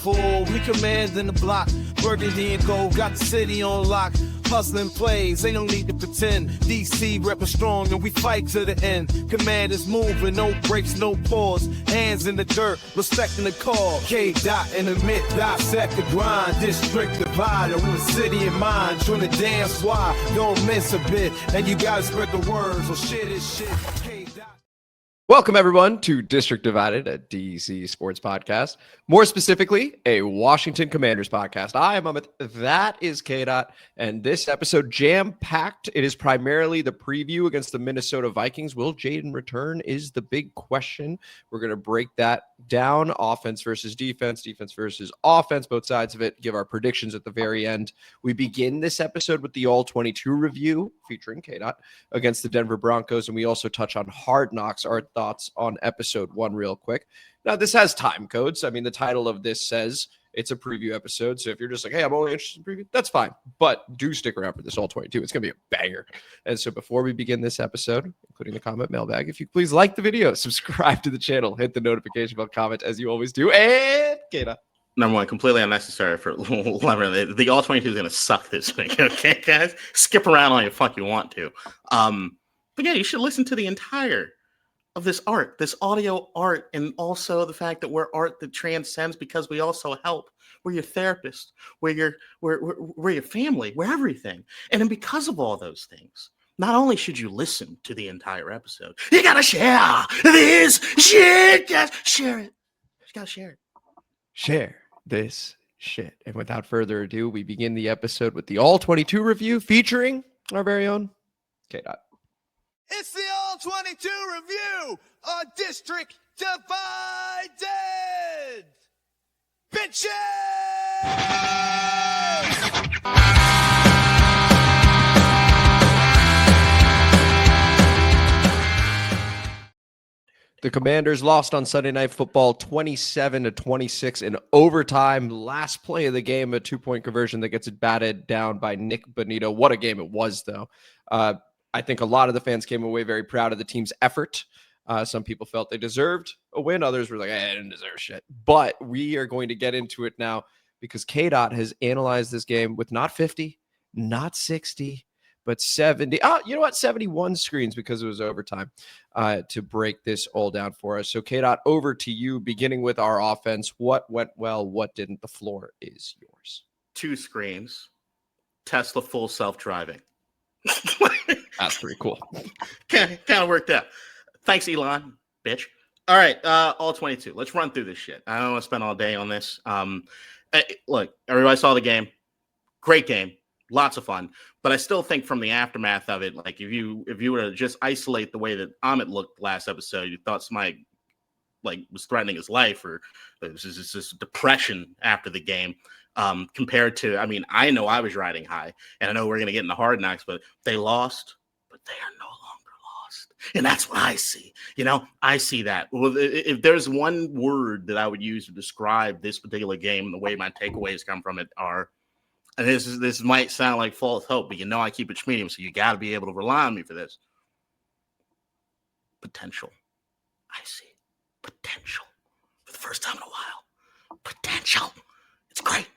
full. We commanding the block. Burgundy and gold got the city on lock. Hustling plays, ain't no need to pretend. DC reppin' strong and we fight to the end. Command is moving, no breaks, no pause. Hands in the dirt, respecting the call. KDot and the myth, dissect the grind. District divided with a city in mind. Trying to dance why, don't miss a bit. And you gotta spread the word, so shit is shit. KDot. Welcome, everyone, to District Divided, a DC sports podcast. More specifically, a Washington Commanders podcast. I am Amit. That is KDot. And this episode, jam-packed. It is primarily the preview against the Minnesota Vikings. Will Jayden return is the big question. We're going to break that down. Offense versus defense, defense versus offense, both sides of it. Give our predictions at the very end. We begin this episode with the All-22 review featuring KDot against the Denver Broncos. And we also touch on Hard Knocks, our thoughts on episode 1 real quick. Now, this has time codes. I mean, the title of this says it's a preview episode. So if you're just like, hey, I'm only interested in preview, that's fine. But do stick around for this all 22. It's going to be a banger. And so before we begin this episode, including the comment mailbag, if you please like the video, subscribe to the channel, hit the notification bell, comment as you always do. And KDot. Number one, completely unnecessary for the all 22 is going to suck this week. Okay, guys? Skip around all you fuck you want to. But yeah, you should listen to the entire of this art, this audio art, and also the fact that we're art that transcends because we also help. We're your therapist. We're your family. We're everything. And then because of all those things, not only should you listen to the entire episode, you gotta share this shit. Guys, share it. You gotta share it. Share this shit. And without further ado, we begin the episode with the All 22 review featuring our very own KDot. It's the All-22 review on District Divided. Bitches! The Commanders lost on Sunday Night Football 27-26 in overtime. Last play of the game, a 2-point conversion that gets it batted down by Nick Bonito. What a game it was, though. I think a lot of the fans came away very proud of the team's effort. Some people felt they deserved a win. Others were like, I didn't deserve shit. But we are going to get into it now because KDot has analyzed this game with not 50, not 60, but 70. Oh, you know what? 71 screens because it was overtime to break this all down for us. So KDot, over to you, beginning with our offense. What went well? What didn't? The floor is yours. 2 screens. Tesla full self-driving. That's pretty cool. Kind of worked out. Thanks, Elon, bitch. All right, all 22. Let's run through this shit. I don't want to spend all day on this. Look, everybody saw the game. Great game. Lots of fun. But I still think from the aftermath of it, like if you were to just isolate the way that Amit looked last episode, you thought somebody was threatening his life, or there was this depression after the game. Compared to, I mean, I know I was riding high, and I know we're going to get into Hard Knocks, but they lost, but they are no longer lost. And that's what I see. You know, I see that. Well, if there's one word that I would use to describe this particular game and the way my takeaways come from it are, and this might sound like false hope, but you know I keep it medium, so you got to be able to rely on me for this. Potential. I see potential for the first time in a while. Potential. It's great.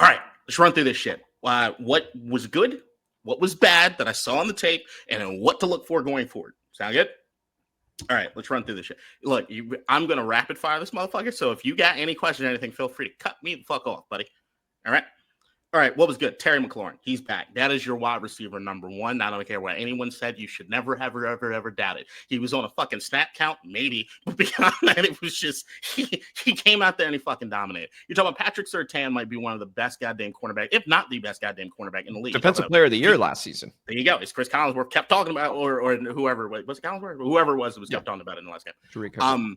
All right, let's run through this shit. What was good, what was bad that I saw on the tape, and then what to look for going forward. Sound good? All right, let's run through this shit. Look, I'm going to rapid fire this motherfucker, so if you got any questions or anything, feel free to cut me the fuck off, buddy. All right? All right, what was good? Terry McLaurin, he's back. That is your wide receiver number 1. I don't care what anyone said. You should never, ever doubt it. He was on a fucking snap count, maybe. But beyond that, it was just, he came out there and he fucking dominated. You're talking about Patrick Surtain might be one of the best goddamn cornerback, if not the best goddamn cornerback in the league. Defensive player of the year last season. There you go. It's Chris Collinsworth kept talking about, or whoever, was it Collinsworth? Whoever it was that was kept talking about it in the last game.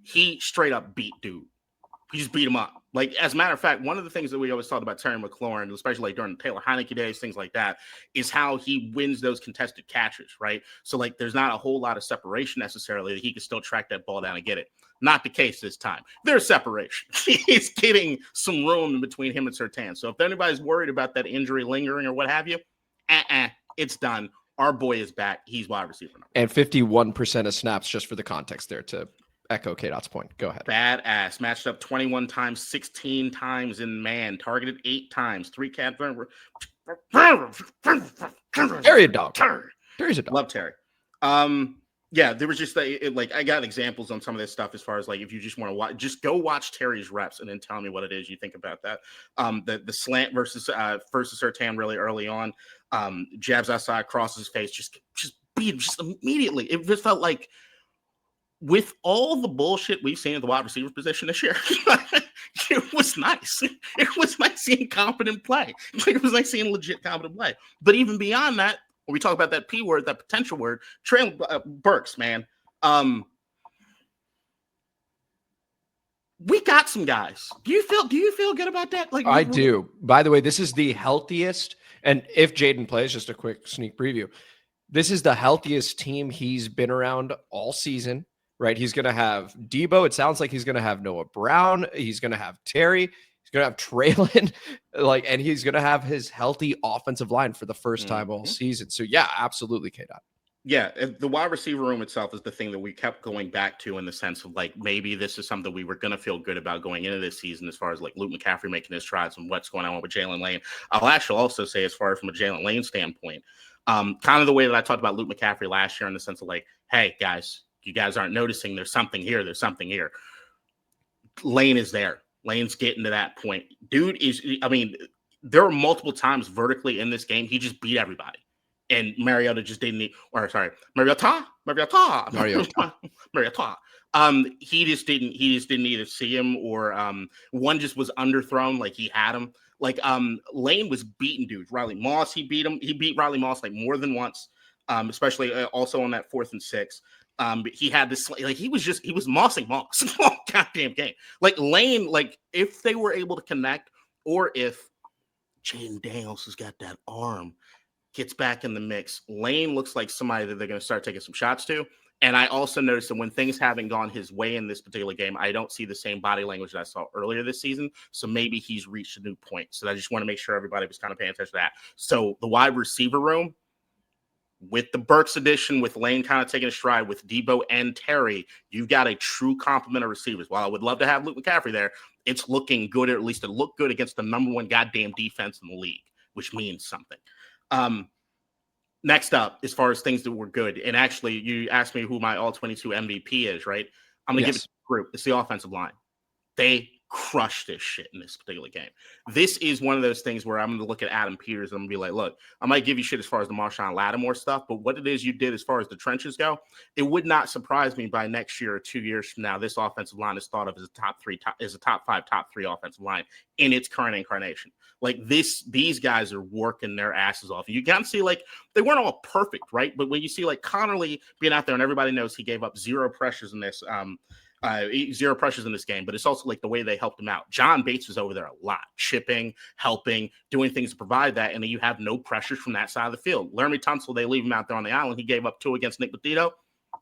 He straight up beat dude. He just beat him up. Like, as a matter of fact, one of the things that we always talked about Terry McLaurin, especially like during the Taylor Heineke days, things like that, is how he wins those contested catches, right? So, like, there's not a whole lot of separation necessarily that he can still track that ball down and get it. Not the case this time. There's separation. He's getting some room in between him and Surtain. So if anybody's worried about that injury lingering or what have you, it's done. Our boy is back. He's wide receiver. And 51% of snaps, just for the context there, to echo KDot's point. Go ahead. Badass. Matched up 21 times, 16 times in man. Targeted 8 times. 3 cat. Terry a dog. Terry's a dog. Love Terry. Yeah, there was just like I got examples on some of this stuff as far as like if you just want to watch, just go watch Terry's reps and then tell me what it is you think about that. The slant versus Surtain really early on, jabs outside, crosses his face, just beat him just immediately. It just felt like with all the bullshit we've seen at the wide receiver position this year, it was nice. It was nice seeing competent play. It was nice seeing legit competent play. But even beyond that, when we talk about that P word, that potential word, Traylon Burks, man. We got some guys. Do you feel good about that? Like I do. By the way, this is the healthiest. And if Jayden plays, just a quick sneak preview, this is the healthiest team he's been around all season, right? He's going to have Debo. It sounds like he's going to have Noah Brown. He's going to have Terry. He's going to have Traylon, and he's going to have his healthy offensive line for the first time all season. So yeah, absolutely, KDot. Yeah, the wide receiver room itself is the thing that we kept going back to in the sense of like maybe this is something we were going to feel good about going into this season as far as like Luke McCaffrey making his strides and what's going on with Jalen Lane. I'll actually also say as far as from a Jalen Lane standpoint, kind of the way that I talked about Luke McCaffrey last year in the sense of like, hey, guys, you guys aren't noticing there's something here. There's something here. Lane is there. Lane's getting to that point. Dude is, I mean, there were multiple times vertically in this game, he just beat everybody. And Mariota just didn't need, or sorry, Mariota. He just didn't either see him or one just was underthrown, like he had him. Like Lane was beating dudes. Riley Moss, he beat him. He beat Riley Moss like more than once, especially also on that 4th and 6. He had this, like, he was mossing Moss all goddamn game. Like Lane, like if they were able to connect, or if Jayden Daniels has got that arm, gets back in the mix, Lane looks like somebody that they're going to start taking some shots to. And I also noticed that when things haven't gone his way in this particular game, I don't see the same body language that I saw earlier this season. So maybe he's reached a new point. So I just want to make sure everybody was kind of paying attention to that. So the wide receiver room, with the Burks edition, with Lane kind of taking a stride, with Debo and Terry, you've got a true complement of receivers. While I would love to have Luke McCaffrey there, it's looking good, or at least it looked good against the number 1 goddamn defense in the league, which means something. Next up, as far as things that were good, and actually you asked me who my all-22 MVP is, right? I'm going to give it to the group. It's the offensive line. They crushed this shit in this particular game. This is one of those things where I'm going to look at Adam Peters and I'm going to be like, look, I might give you shit as far as the Marshawn Lattimore stuff, but what it is you did as far as the trenches go, it would not surprise me by next year or 2 years from now, this offensive line is thought of as a top 5, top 3 offensive line in its current incarnation. Like these guys are working their asses off. You can see like they weren't all perfect, right? But when you see like Connerly being out there, and everybody knows he gave up 0 pressures in this, 0 pressures in this game, but it's also like the way they helped him out. John Bates was over there a lot, chipping, helping, doing things to provide that, and then you have no pressures from that side of the field. Laramie Tunsil, they leave him out there on the island. He gave up 2 against Nick Petito.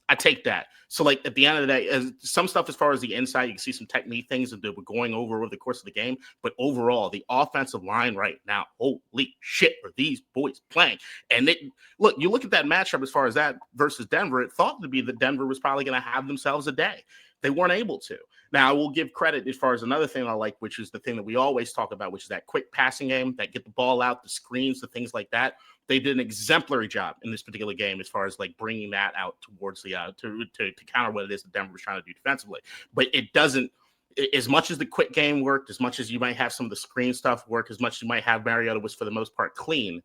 I take that. So, like, at the end of the day, some stuff as far as the inside, you can see some technique things that we're going over the course of the game. But overall, the offensive line right now, holy shit, are these boys playing? And you look at that matchup as far as that versus Denver, it thought to be that Denver was probably going to have themselves a day. They weren't able to. Now, I will give credit as far as another thing I like, which is the thing that we always talk about, which is that quick passing game, that get the ball out, the screens, the things like that. They did an exemplary job in this particular game as far as like bringing that out towards the to counter what it is that Denver was trying to do defensively. But it doesn't, as much as the quick game worked, as much as you might have some of the screen stuff work, as much as you might have Mariota was for the most part clean,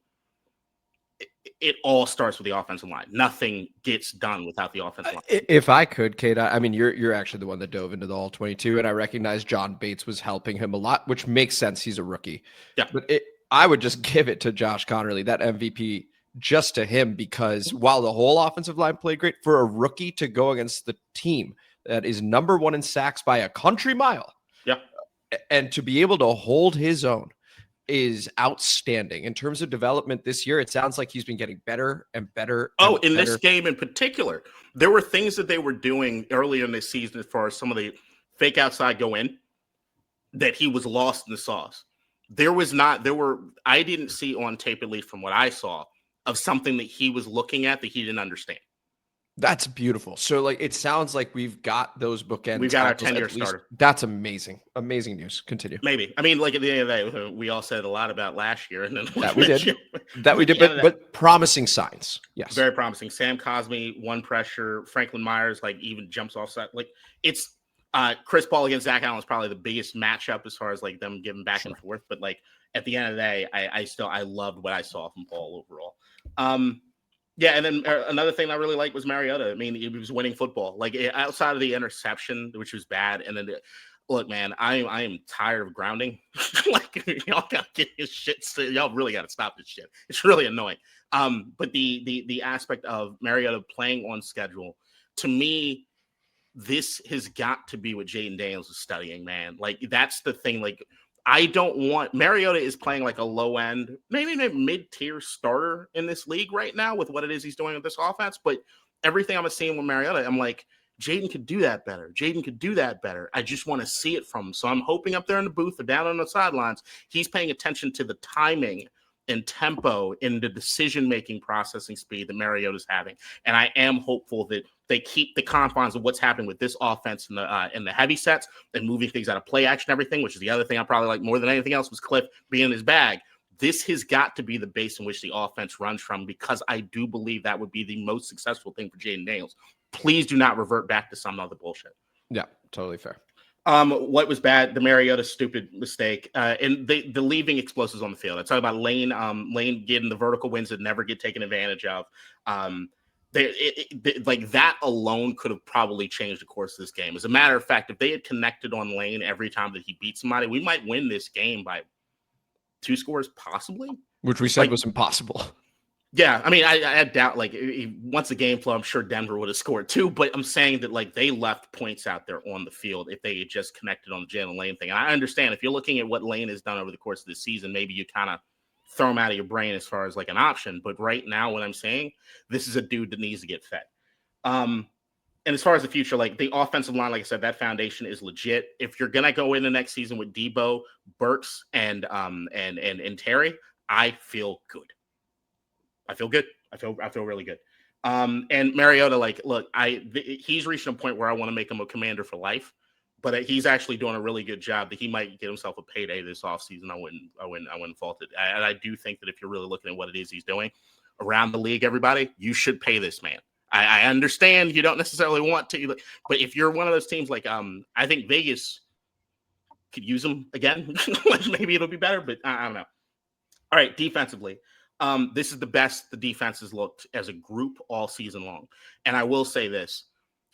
it all starts with the offensive line. Nothing gets done without the offensive line. If I could, Kate, I mean, you're actually the one that dove into the all-22, and I recognize John Bates was helping him a lot, which makes sense. He's a rookie. Yeah. But I would just give it to Josh Connerly, that MVP, just to him, because while the whole offensive line played great, for a rookie to go against the team that is number 1 in sacks by a country mile, yeah, and to be able to hold his own is outstanding. In terms of development this year, it sounds like he's been getting better and better. In this game in particular, there were things that they were doing earlier in this season as far as some of the fake outside go in that he was lost in the sauce. I didn't see on tape, at least from what I saw, of something that he was looking at that he didn't understand. That's beautiful. So like it sounds like we've got those bookend. We've got our tackles 10-year at least. starter. That's amazing. Amazing news. Continue. Maybe. I mean, like at the end of the day, we all said a lot about last year, and then That we did. That we did, but promising signs. Yes. Very promising. Sam Cosmi, one pressure. Franklin Myers, like even jumps off side. Like it's Chris Paul against Zach Allen is probably the biggest matchup as far as like them giving back and forth. But like at the end of the day, I loved what I saw from Paul overall. Yeah, and then another thing I really liked was Mariota. I mean, he was winning football. Like outside of the interception, which was bad, and then look, man, I am tired of grounding. Like y'all gotta get this shit. Y'all really gotta stop this shit. It's really annoying. But the aspect of Mariota playing on schedule, to me, this has got to be what Jayden Daniels is studying, man. Like that's the thing. Like I don't want Mariota is playing like a low end, maybe mid-tier starter in this league right now with what it is he's doing with this offense. But everything I'm seeing with Mariota, I'm like, Jayden could do that better. Jayden could do that better. I just want to see it from him. So I'm hoping up there in the booth or down on the sidelines, he's paying attention to the timing and tempo in the decision-making processing speed that Mariota's having. And I am hopeful that they keep the confines of what's happening with this offense in the heavy sets and moving things out of play action and everything, which is the other thing I probably like more than anything else was Cliff being in his bag. This has got to be the base in which the offense runs from, because I do believe that would be the most successful thing for Jayden Daniels. Please do not revert back to some other bullshit. Yeah, totally fair. What was bad? The Mariota stupid mistake, and the leaving explosives on the field. I talk about Lane getting the vertical wins that never get taken advantage of. Like that alone could have probably changed the course of this game. As a matter of fact, if they had connected on Lane every time that he beat somebody, we might win this game by 2 scores, possibly. Which we said was impossible. Yeah, I mean, I doubt, like, once the game flow, I'm sure Denver would have scored too, but I'm saying that, like, they left points out there on the field if they had just connected on the Jalen Lane thing. And I understand if you're looking at what Lane has done over the course of the season, maybe you kind of throw him out of your brain as far as, like, an option. But right now, what I'm saying, this is a dude that needs to get fed. And as far as the future, like, the offensive line, like I said, that foundation is legit. If you're going to go in the next season with Debo, Burks, and Terry, I feel good. I feel good. I feel really good. And Mariota, like, look, he's reaching a point where I want to make him a commander for life, but he's actually doing a really good job that he might get himself a payday this offseason. I wouldn't fault it. And I do think that if you're really looking at what it is he's doing around the league, everybody, you should pay this man. I understand you don't necessarily want to, but if you're one of those teams, like, I think Vegas could use him again. Maybe it'll be better, but I don't know. All right, defensively. This is the best the defense has looked as a group all season long. And I will say this,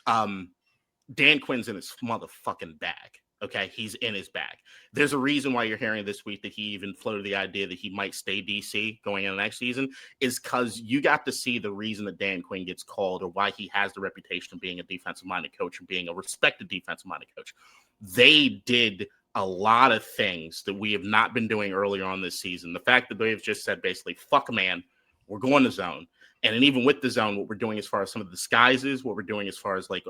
Dan Quinn's in his motherfucking bag. Okay, he's in his bag. There's a reason why you're hearing this week that he even floated the idea that he might stay DC going into next season, is because you got to see the reason that Dan Quinn gets called, or why he has the reputation of being a defensive-minded coach and being a respected defensive-minded coach. They did a lot of things that we have not been doing earlier on this season. The fact that they've just said basically, fuck man, we're going to zone. And then even with the zone, what we're doing as far as some of the disguises, what we're doing as far as like,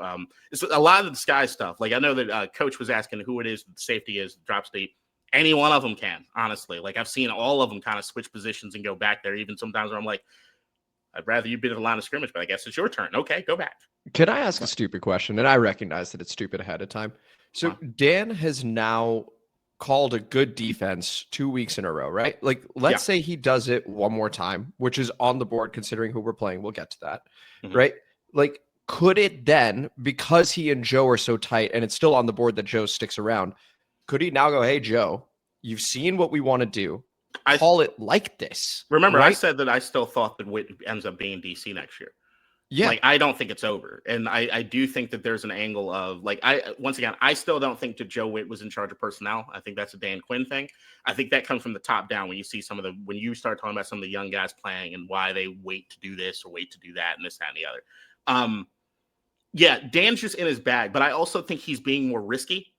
it's a lot of the disguise stuff. Like I know that coach was asking who it is, the safety is, drop state. Any one of them can, honestly. Like I've seen all of them kind of switch positions and go back there. Even sometimes where I'm like, I'd rather you be in the line of scrimmage, but I guess it's your turn. Okay, go back. Can I ask a stupid question? And I recognize that it's stupid ahead of time. So Dan has now called a good defense 2 weeks in a row, right? Like, let's say he does it one more time, which is on the board considering who we're playing. We'll get to that, right? Like, could it then, because he and Joe are so tight and it's still on the board that Joe sticks around, could he now go, hey, Joe, you've seen what we want to do. Call it like this. Remember, right? I said that I still thought that Witt ends up being DC next year. Yeah. Like, I don't think it's over. And I do think that there's an angle of, like, once again, I still don't think that Joe Witt was in charge of personnel. I think that's a Dan Quinn thing. I think that comes from the top down when you see when you start talking about some of the young guys playing and why they wait to do this or wait to do that and this, that, and the other. Yeah, Dan's just in his bag, but I also think he's being more risky.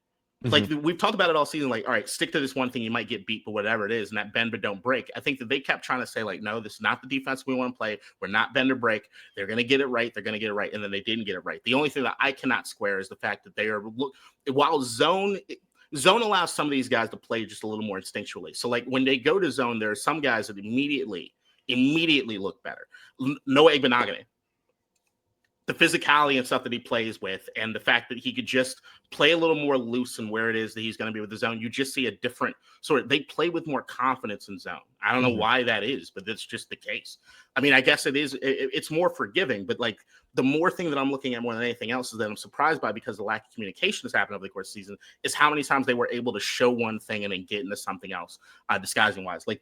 Like we've talked about it all season, like, all right, stick to this one thing, you might get beat, but whatever it is, and that bend but don't break. I think that they kept trying to say, like, no, this is not the defense we want to play. We're not bend or break. They're going to get it right. They're going to get it right. And then they didn't get it right. The only thing that I cannot square is the fact that they are, while zone allows some of these guys to play just a little more instinctually. So like when they go to zone, there are some guys that immediately look better. Noah Igbenogany. the physicality and stuff that he plays with, and the fact that he could just play a little more loose in where it is that he's going to be with the zone, you just see a different sort of, they play with more confidence in zone. I don't know why that is, but that's just the case. I mean, I guess it's more forgiving, but like the more thing that I'm looking at more than anything else is that I'm surprised by, because the lack of communication that's happened over the course of the season, is how many times they were able to show one thing and then get into something else, disguising wise. Like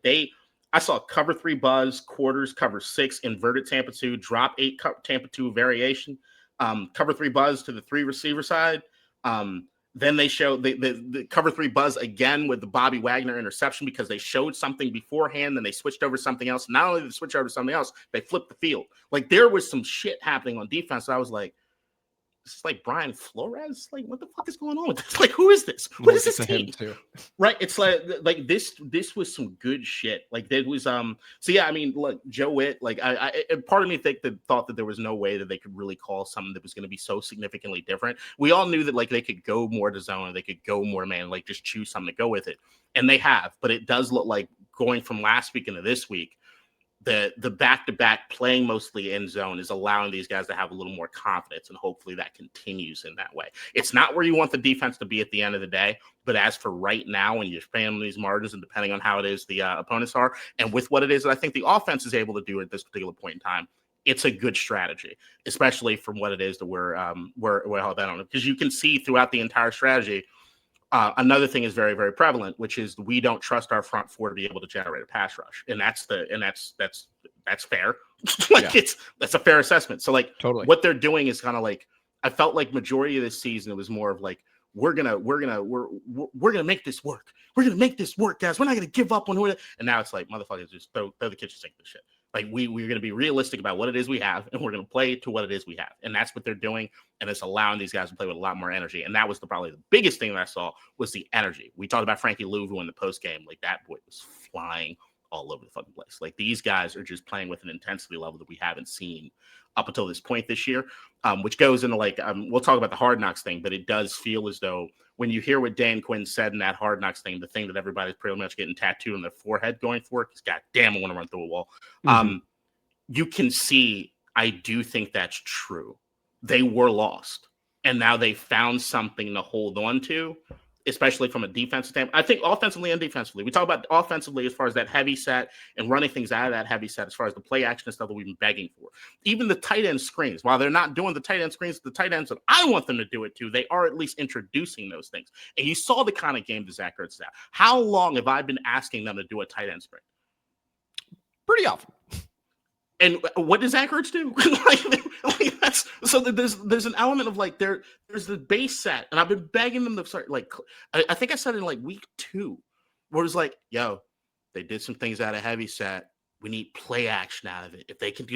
I saw cover 3 buzz, quarters, cover 6, inverted Tampa 2, drop 8 Tampa 2 variation, cover 3 buzz to the 3 receiver side. Then they showed the cover 3 buzz again with the Bobby Wagner interception, because they showed something beforehand, then they switched over to something else. Not only did they switch over to something else, they flipped the field. Like, there was some shit happening on defense. So I was like, this is like Brian Flores. Like, what the fuck is going on with this? Like, who is this? What is this team? Right. It's like this was some good shit. Like, there was so yeah, I mean, look, Joe Witt, like I part of me thought that there was no way that they could really call something that was going to be so significantly different. We all knew that like they could go more to zone, or they could go more man, like just choose something to go with it. And they have, but it does look like going from last week into this week, the back-to-back playing mostly in zone is allowing these guys to have a little more confidence, and hopefully that continues in that way. It's not where you want the defense to be at the end of the day, but as for right now, when you're spanning these margins and depending on how it is the opponents are, and with what it is that I think the offense is able to do at this particular point in time, it's a good strategy, especially from what it is that we're held down on. Because you can see throughout the entire strategy, another thing is very, very prevalent, which is we don't trust our front four to be able to generate a pass rush, and that's fair. Like, yeah. That's a fair assessment. So like, totally, what they're doing is kind of like, I felt like majority of this season it was more of like, we're gonna make this work. We're gonna make this work, guys. We're not gonna give up on it. And now it's like, motherfuckers, just throw the kitchen sink this shit. Like, we're gonna be realistic about what it is we have, and we're gonna play to what it is we have, and that's what they're doing. And it's allowing these guys to play with a lot more energy. And that was probably the biggest thing that I saw was the energy. We talked about Frankie Louvu in the post game. Like, that boy was flying all over the fucking place. Like, these guys are just playing with an intensity level that we haven't seen up until this point this year, which goes into like, we'll talk about the Hard Knocks thing, but it does feel as though when you hear what Dan Quinn said in that Hard Knocks thing, the thing that everybody's pretty much getting tattooed on their forehead going for it, because goddamn, I want to run through a wall. You can see, I do think that's true. They were lost, and now they found something to hold on to, especially from a defensive standpoint. I think offensively and defensively. We talk about offensively as far as that heavy set and running things out of that heavy set, as far as the play action and stuff that we've been begging for. Even the tight end screens, while they're not doing the tight end screens, the tight ends that I want them to do it to, they are at least introducing those things. And you saw the kind of game that Zach Ertz is at. How long have I been asking them to do a tight end screen? Pretty often. And what does Zach Ertz do? like that's so there's an element of like there's the base set, and I've been begging them to start. Like, I think I said in like week 2, where it was like, yo, they did some things out of heavy set. We need play action out of it. If they can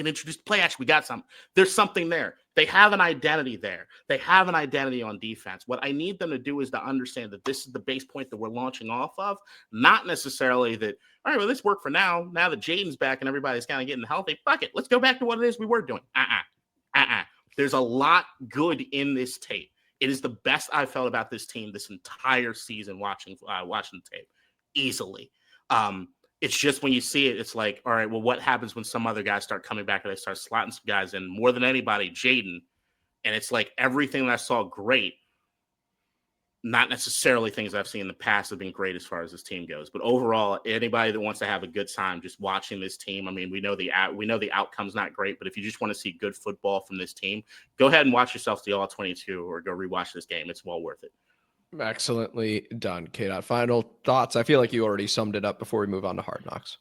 introduce play action, we got something. There's something there. They have an identity there. They have an identity on defense. What I need them to do is to understand that this is the base point that we're launching off of, not necessarily that, all right, well, this worked for now. Now that Jayden's back and everybody's kind of getting healthy, fuck it. Let's go back to what it is we were doing. There's a lot good in this tape. It is the best I've felt about this team this entire season watching the tape, easily. It's just when you see it, it's like, all right, well, what happens when some other guys start coming back and they start slotting some guys in more than anybody, Jayden? And it's like everything that I saw great, not necessarily things I've seen in the past have been great as far as this team goes. But overall, anybody that wants to have a good time just watching this team, I mean, we know the outcome's not great, but if you just want to see good football from this team, go ahead and watch yourself the All-22 or go rewatch this game. It's well worth it. Excellently done, KDot. Final thoughts? I feel like you already summed it up before we move on to Hard Knocks.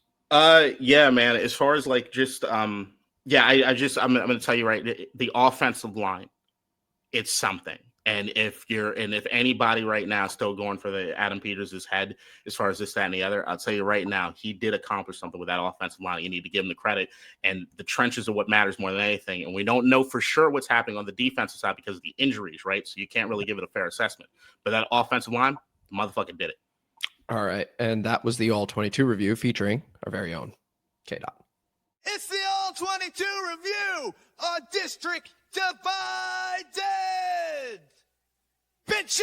Yeah, man. As far as like just I'm going to tell you right, the offensive line, it's something. And if anybody right now is still going for the Adam Peters' head as far as this, that, and the other, I'll tell you right now, he did accomplish something with that offensive line. You need to give him the credit. And the trenches are what matters more than anything. And we don't know for sure what's happening on the defensive side because of the injuries, right? So you can't really give it a fair assessment. But that offensive line, the motherfucker did it. All right. And that was the All-22 review featuring our very own KDot. It's the All-22 review on District Divided. Bitches!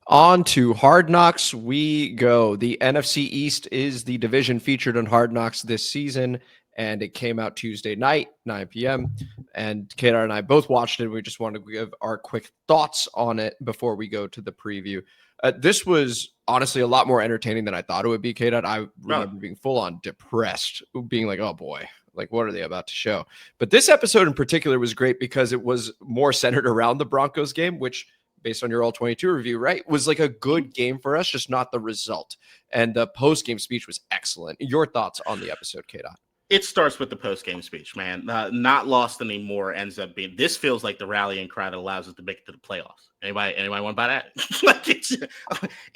On to Hard Knocks we go. The NFC East is the division featured on Hard Knocks this season, and it came out Tuesday night, 9 p.m. And Kedar and I both watched it. We just wanted to give our quick thoughts on it before we go to the preview. This was honestly a lot more entertaining than I thought it would be, Kedar. I remember being full on depressed, being like, oh boy, like what are they about to show? But this episode in particular was great because it was more centered around the Broncos game, which based on your all 22 review, right, was like a good game for us, just not the result. And the post-game speech was excellent. Your thoughts on the episode, KDot? It starts with the post-game speech, man. Not lost anymore ends up being, this feels like the rallying cry that allows us to make it to the playoffs. Anybody want to buy that?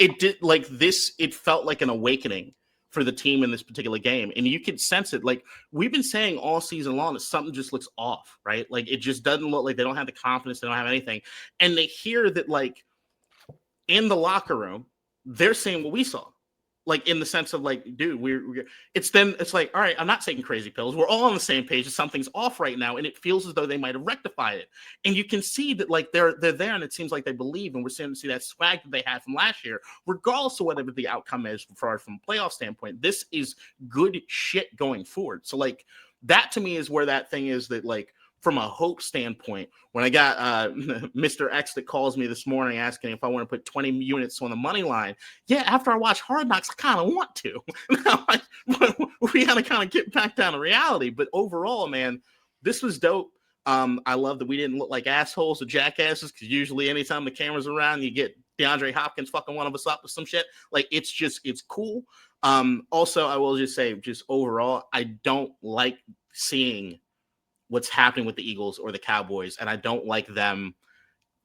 It felt like an awakening for the team in this particular game. And you could sense it. Like we've been saying all season long that something just looks off, right? Like it just doesn't look like they don't have the confidence. They don't have anything. And they hear that like in the locker room, they're saying what we saw. Like in the sense of like, dude, it's like, all right, I'm not taking crazy pills. We're all on the same page. Something's off right now. And it feels as though they might have rectified it. And you can see that like they're there and it seems like they believe, and we're starting to see that swag that they had from last year, regardless of whatever the outcome is from a playoff standpoint. This is good shit going forward. So like that to me is where that thing is that like, from a hope standpoint, when I got Mr. X that calls me this morning asking if I want to put 20 units on the money line. Yeah, after I watch Hard Knocks, I kind of want to. We got to kind of get back down to reality. But overall, man, this was dope. I love that we didn't look like assholes or jackasses, because usually anytime the camera's around, you get DeAndre Hopkins fucking one of us up with some shit. Like, it's cool. Also, I will just say, just overall, I don't like seeing what's happening with the Eagles or the Cowboys, and I don't like them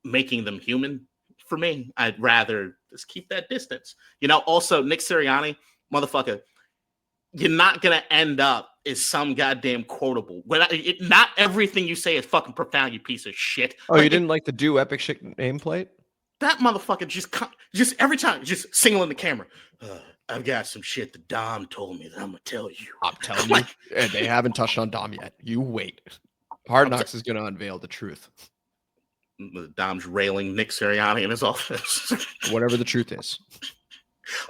making them human. For me, I'd rather just keep that distance. Also, Nick Sirianni, motherfucker, you're not going to end up as some goddamn quotable. Not everything you say is fucking profound, you piece of shit. Oh, like, you didn't like the Do Epic Shit nameplate? That motherfucker just every time, just singling the camera. I've got some shit that Dom told me that I'm going to tell you. I'm telling you. And they haven't touched on Dom yet. You wait. Hard Knocks is going to unveil the truth. Dom's railing Nick Sirianni in his office. Whatever the truth is.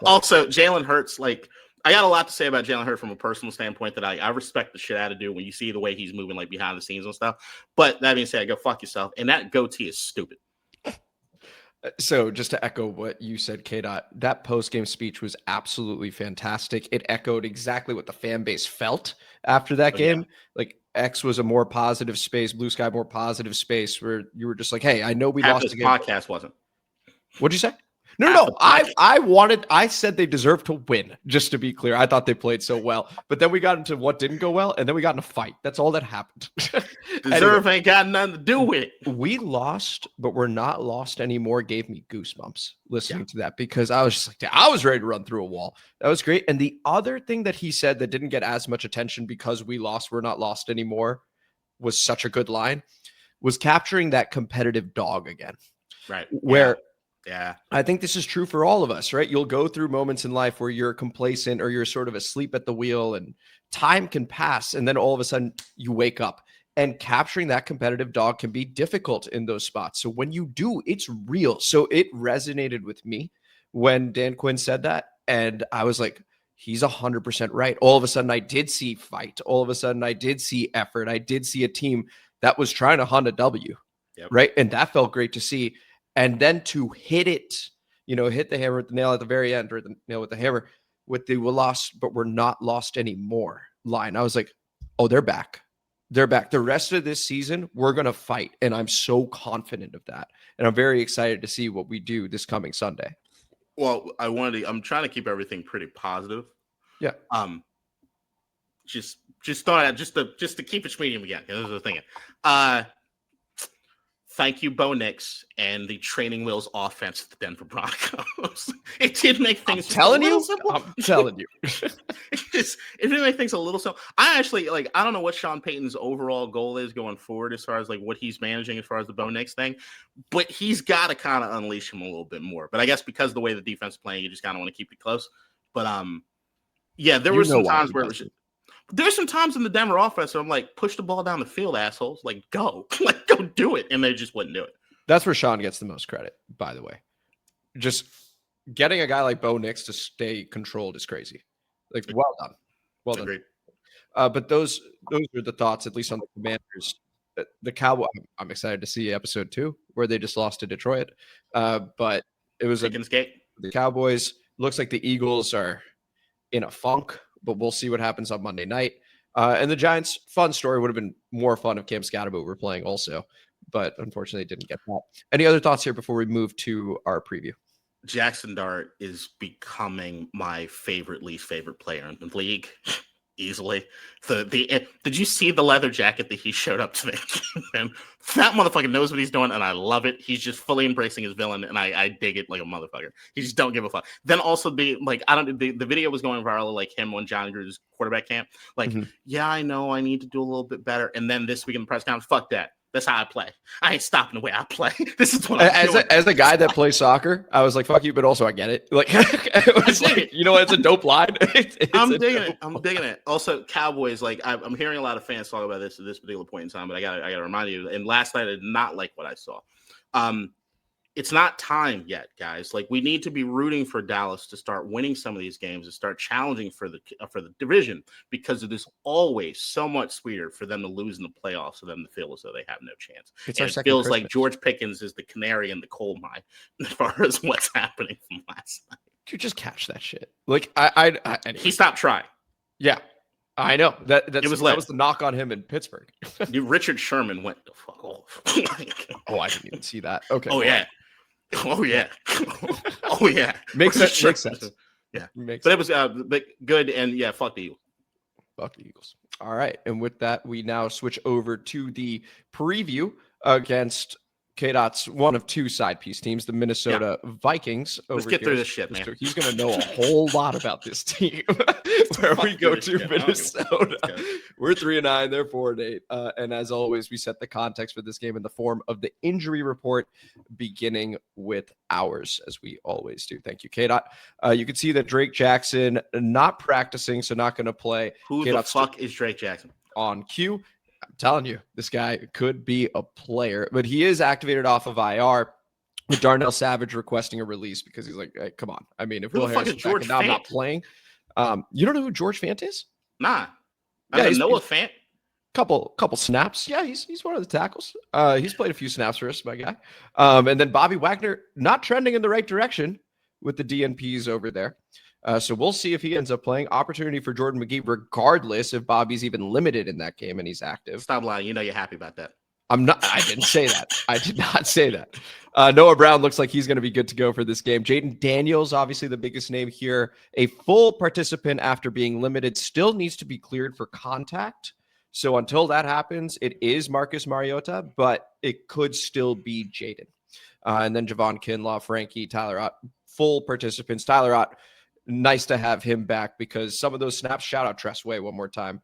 Also, Jalen Hurts, like, I got a lot to say about Jalen Hurts from a personal standpoint that I respect the shit out of, dude, when you see the way he's moving, like, behind the scenes and stuff. But that being said, go fuck yourself. And that goatee is stupid. So just to echo what you said, KDot, that post-game speech was absolutely fantastic. It echoed exactly what the fan base felt after that game. Yeah. Like X was a more positive space, Blue Sky more positive space, where you were just like, hey, I know we lost the game. Podcast wasn't. What'd you say? No. I said they deserved to win, just to be clear. I thought they played so well. But then we got into what didn't go well, and then we got in a fight. That's all that happened. Deserve ain't got nothing to do with it. We lost, but we're not lost anymore. Gave me goosebumps listening to that, because I was just like, I was ready to run through a wall. That was great. And the other thing that he said that didn't get as much attention because we lost, we're not lost anymore, was such a good line, was capturing that competitive dog again. Right. Where yeah, I think this is true for all of us, right? You'll go through moments in life where you're complacent or you're sort of asleep at the wheel, and time can pass. And then all of a sudden you wake up, and capturing that competitive dog can be difficult in those spots. So when you do, it's real. So it resonated with me when Dan Quinn said that. And I was like, he's 100% right. All of a sudden I did see fight. All of a sudden I did see effort. I did see a team that was trying to hunt a W, right? And that felt great to see. And then to hit it, hit the hammer with the nail at the very end, or the nail with the hammer with the "we're lost, but we're not lost anymore" line. I was like, oh, they're back. They're back. The rest of this season, we're going to fight. And I'm so confident of that. And I'm very excited to see what we do this coming Sunday. Well, I'm trying to keep everything pretty positive. Yeah. Just thought out just to keep it medium again. This is the thing. Thank you, Bo Nix, and the training wheels offense of the Denver Broncos. It did make things simple. I'm telling you. It did make things a little simple. I actually, I don't know what Sean Payton's overall goal is going forward as far as, what he's managing as far as the Bo Nix thing, but he's got to kind of unleash him a little bit more. But I guess because of the way the defense is playing, you just kind of want to keep it close. But, yeah, there were some times where it was there's some times in the Denver offense where I'm like, push the ball down the field, assholes. Go. Go do it. And they just wouldn't do it. That's where Sean gets the most credit, by the way. just getting a guy like Bo Nix to stay controlled is crazy. Like, well done. Well done. Agreed. But those are the thoughts, at least on the Commanders. The Cowboys, I'm excited to see episode 2, where they just lost to Detroit. But it was the Cowboys. Looks like the Eagles are in a funk, but we'll see what happens on Monday night. And the Giants, fun story. Would have been more fun if Cam Scatterboot were playing also, but unfortunately didn't get that. Any other thoughts here before we move to our preview? Jackson Dart is becoming my least favorite player in the league. Easily. Did you see the leather jacket that he showed up to the game? That motherfucker knows what he's doing, and I love it. He's just fully embracing his villain, and I dig it like a motherfucker. He just don't give a fuck. Then also the video was going viral, like him on John Gruden's quarterback camp. Like, yeah, I know I need to do a little bit better. And then this week in the press conference, fuck that. That's how I play. I ain't stopping the way I play. This is what I'm doing. As a guy that plays soccer, I was like, fuck you, but also I get it. Like, it was like, you know, it's a dope line. I'm digging it. Also, Cowboys, like, I'm hearing a lot of fans talk about this at this particular point in time, but I gotta remind you, and last night I did not like what I saw. It's not time yet, guys. Like, we need to be rooting for Dallas to start winning some of these games and start challenging for the division, because it is always so much sweeter for them to lose in the playoffs than to feel as though they have no chance. It feels Christmas. Like George Pickens is the canary in the coal mine as far as what's happening from last night. You just catch that shit. Like, anyway. He stopped trying. Yeah. I know that was the knock on him in Pittsburgh. Richard Sherman went the fuck off. Oh, I didn't even see that. Okay. Oh, yeah. Oh yeah, oh yeah. Makes sense. Yeah, makes but sense. It was good, and yeah, fuck the Eagles. Fuck the Eagles. All right, and with that, we now switch over to the preview against KDot's one of 2 side piece teams, the Minnesota Vikings. Let's get through this shit, man. He's going to know a whole lot about this team. Where we go to Minnesota. We're 3-9, they're 4-8. And as always, we set the context for this game in the form of the injury report, beginning with ours, as we always do. Thank you, KDot. You can see that Drake Jackson not practicing, so not going to play. Who the fuck is Drake Jackson? On cue. I'm telling you, this guy could be a player, but he is activated off of IR with Darnell Savage requesting a release because he's like, hey, come on. I mean, if Will Harris is back and now I'm not playing. You don't know who George Fant is? Nah. I don't know a Fant. Couple snaps. Yeah, he's one of the tackles. He's played a few snaps for us, my guy. And then Bobby Wagner not trending in the right direction with the DNPs over there. So we'll see if he ends up playing. Opportunity for Jordan McGee, regardless if Bobby's even limited in that game and he's active. Stop lying. You know you're happy about that. I'm not. I didn't say that. I did not say that. Noah Brown looks like he's going to be good to go for this game. Jayden Daniels, obviously the biggest name here, a full participant after being limited, still needs to be cleared for contact. So until that happens, it is Marcus Mariota, but it could still be Jayden. And then Javon Kinlaw, Frankie, Tyler Ott, full participants. Tyler Ott, nice to have him back because some of those snaps, shout out Tress Way one more time.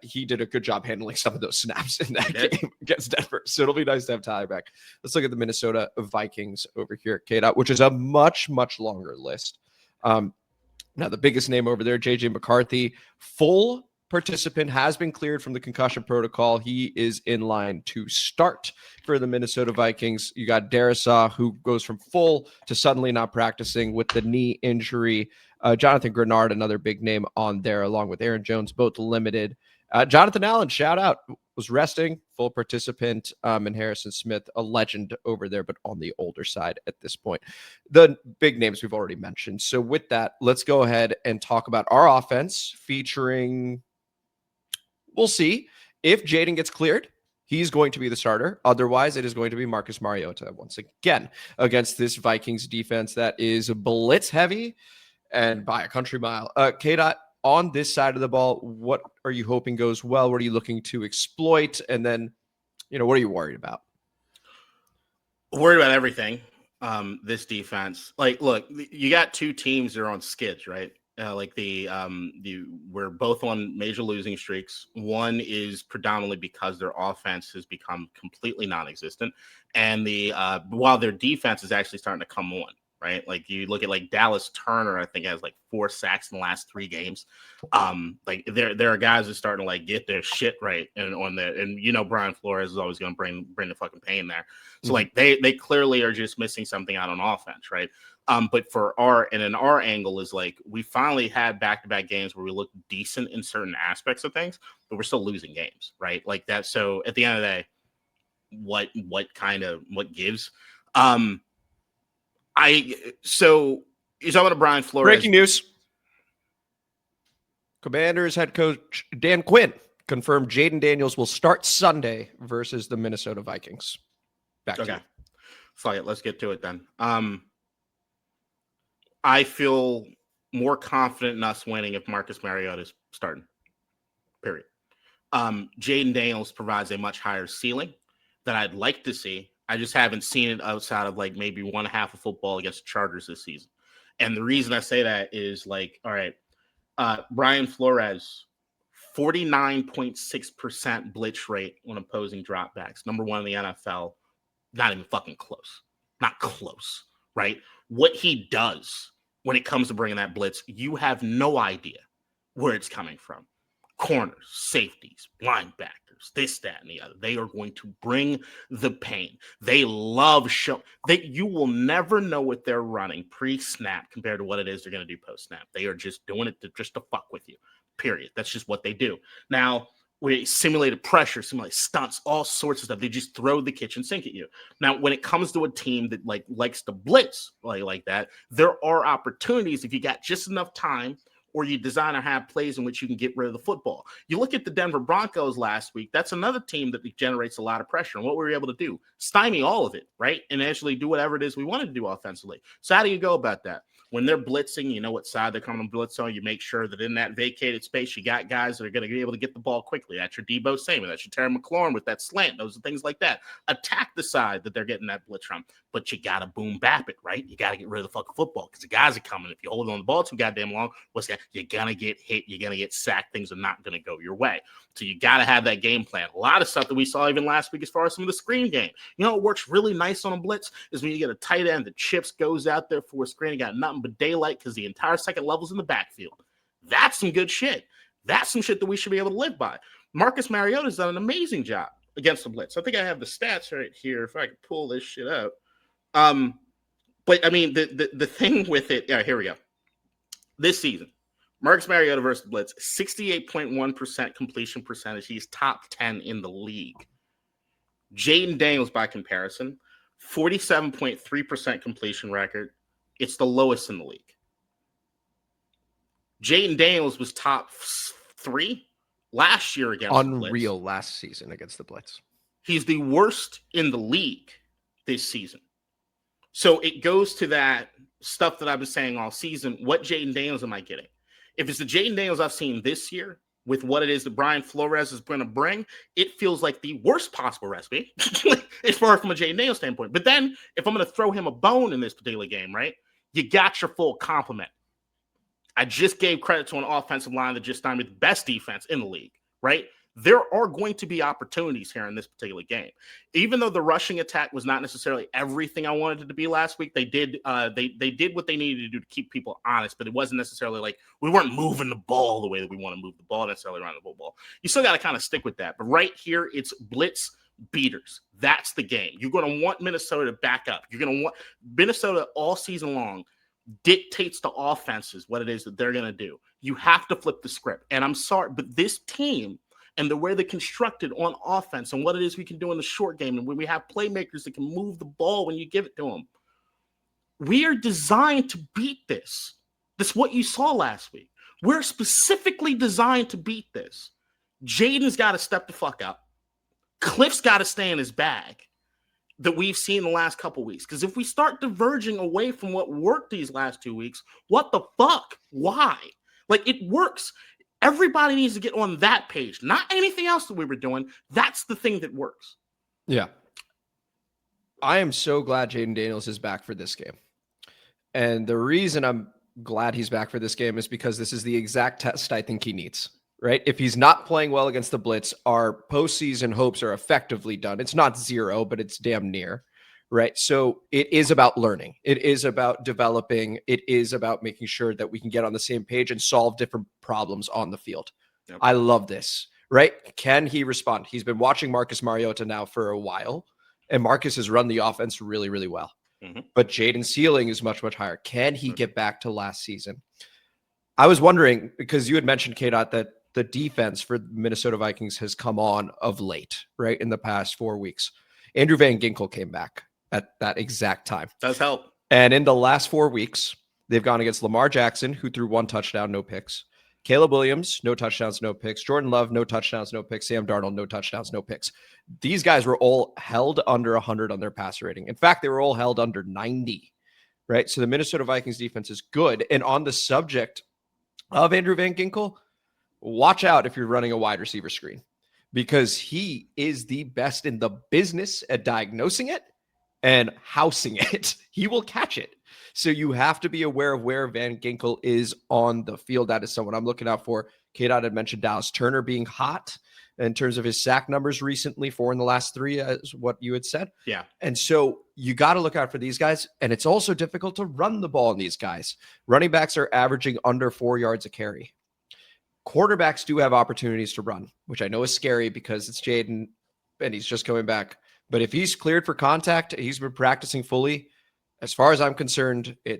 He did a good job handling some of those snaps in that game against Denver. So it'll be nice to have Tyler back. Let's look at the Minnesota Vikings over here at KDot, which is a much, much longer list. Now, the biggest name over there, JJ McCarthy, full participant, has been cleared from the concussion protocol. He is in line to start for the Minnesota Vikings. You got Darrisaw, who goes from full to suddenly not practicing with the knee injury. Jonathan Grenard, another big name on there, along with Aaron Jones, both limited. Jonathan Allen, shout out, was resting, full participant, and Harrison Smith, a legend over there, but on the older side at this point. The big names we've already mentioned. So with that, let's go ahead and talk about our offense featuring, we'll see if Jayden gets cleared. He's going to be the starter. Otherwise, it is going to be Marcus Mariota once again against this Vikings defense that is blitz heavy and by a country mile. KDot, on this side of the ball, what are you hoping goes well? What are you looking to exploit? And then, what are you worried about? Worried about everything. This defense. Like, look, you got 2 teams that are on skids, right? We're both on major losing streaks. One is predominantly because their offense has become completely non-existent, and while their defense is actually starting to come on. Right, like you look at like Dallas Turner, I think has like 4 sacks in the last 3 games. Like there are guys that are starting to like get their shit right and Brian Flores is always going to bring the fucking pain there. So like they clearly are just missing something out on offense, right? But for our angle is like we finally had back-to-back games where we looked decent in certain aspects of things, but we're still losing games, right? Like that. So at the end of the day, what gives? So you're talking about Brian Flores. Breaking news. Commanders head coach Dan Quinn confirmed Jayden Daniels will start Sunday versus the Minnesota Vikings. Back to you. Fuck it. Let's get to it then. I feel more confident in us winning if Marcus Mariota is starting. Period. Jayden Daniels provides a much higher ceiling that I'd like to see. I just haven't seen it outside of like maybe one half of football against the Chargers this season. And the reason I say that is like, all right, Brian Flores, 49.6% blitz rate on opposing dropbacks. Number one in the NFL. Not even fucking close. Not close, right? What he does when it comes to bringing that blitz, you have no idea where it's coming from. Corners, safeties, linebackers, this, that, and the other. They are going to bring the pain. They love you will never know what they're running pre-snap compared to what it is they're going to do post-snap. They are just doing it just to fuck with you, period. That's just what they do. Now, we simulated pressure, simulate stunts, all sorts of stuff. They just throw the kitchen sink at you. Now, when it comes to a team that likes to blitz like that, there are opportunities if you got just enough time or you design or have plays in which you can get rid of the football. You look at the Denver Broncos last week, that's another team that generates a lot of pressure. And what we were able to do, stymie all of it, right? And actually do whatever it is we wanted to do offensively. So how do you go about that? When they're blitzing, you know what side they're coming to blitz on. You make sure that in that vacated space, you got guys that are going to be able to get the ball quickly. That's your Debo Samuel. That's your Terry McLaurin with that slant. Those are things like that. Attack the side that they're getting that blitz from. But you got to boom bap it, right? You got to get rid of the fucking football because the guys are coming. If you hold on the ball too goddamn long, what's that? You're going to get hit. You're going to get sacked. Things are not going to go your way. So you got to have that game plan. A lot of stuff that we saw even last week as far as some of the screen game. You know what works really nice on a blitz is when you get a tight end that chips, goes out there for a screen and got nothing but daylight because the entire second level's in the backfield. That's some good shit. That's some shit that we should be able to live by. Marcus Mariota's done an amazing job against the blitz. I think I have the stats right here if I can pull this shit out. But I mean, the thing with it, here we go. This season, Marcus Mariota versus blitz, 68.1% completion percentage. He's top 10 in the league. Jayden Daniels, by comparison, 47.3% completion record. It's the lowest in the league. Jayden Daniels was top 3 last year against the blitz. Unreal last season against the blitz. He's the worst in the league this season. So it goes to that stuff that I've been saying all season. What Jayden Daniels am I getting? If it's the Jayden Daniels I've seen this year with what it is that Brian Flores is going to bring, it feels like the worst possible recipe as far as from a Jayden Daniels standpoint. But then if I'm going to throw him a bone in this particular game, right, you got your full complement. I just gave credit to an offensive line that just signed with the best defense in the league, right? There are going to be opportunities here in this particular game. Even though the rushing attack was not necessarily everything I wanted it to be last week, they did they did what they needed to do to keep people honest, but it wasn't necessarily like we weren't moving the ball the way that we want to move the ball necessarily around the football. You still got to kind of stick with that. But right here, it's blitz beaters. That's the game. You're going to want Minnesota to back up. You're going to want Minnesota all season long dictates to offenses what it is that they're going to do. You have to flip the script. And I'm sorry, but this team and the way they're constructed on offense and what it is we can do in the short game and when we have playmakers that can move the ball when you give it to them, we are designed to beat this. That's what you saw last week. We're specifically designed to beat this. Jayden's got to step the fuck up. Cliff's got to stay in his bag that we've seen the last couple weeks. Because if we start diverging away from what worked these last 2 weeks, what the fuck? Why? Like, it works. Everybody needs to get on that page, not anything else that we were doing. That's the thing that works. Yeah. I am so glad Jayden Daniels is back for this game. And the reason I'm glad he's back for this game is because this is the exact test I think he needs, right? If he's not playing well against the blitz, our postseason hopes are effectively done. It's not zero, but it's damn near, right? So it is about learning. It is about developing. It is about making sure that we can get on the same page and solve different problems on the field. Yep. I love this, right? Can he respond? He's been watching Marcus Mariota now for a while, and Marcus has run the offense really, really well. but Jayden's ceiling is much, much higher. Can he get back to last season? I was wondering, because you had mentioned, KDot, that the defense for Minnesota Vikings has come on of late, right? In the past 4 weeks. Andrew Van Ginkel came back at that exact time. Does help. And in the last 4 weeks, they've gone against Lamar Jackson, who threw 1 touchdown, no picks. Caleb Williams, no touchdowns, no picks. Jordan Love, no touchdowns, no picks. Sam Darnold, no touchdowns, no picks. These guys were all held under 100 on their passer rating. In fact, they were all held under 90, right? So the Minnesota Vikings defense is good. And on the subject of Andrew Van Ginkel, watch out if you're running a wide receiver screen, because he is the best in the business at diagnosing it and housing it. He will catch it. So you have to be aware of where Van Ginkel is on the field. That is someone I'm looking out for. KDot had mentioned Dallas Turner being hot in terms of his sack numbers recently, 4 in the last 3, as what you had said. Yeah. And so you got to look out for these guys. And it's also difficult to run the ball on these guys. Running backs are averaging under 4 yards a carry. Quarterbacks do have opportunities to run, which I know is scary because it's Jayden and he's just coming back. But if he's cleared for contact, he's been practicing fully. As far as I'm concerned, in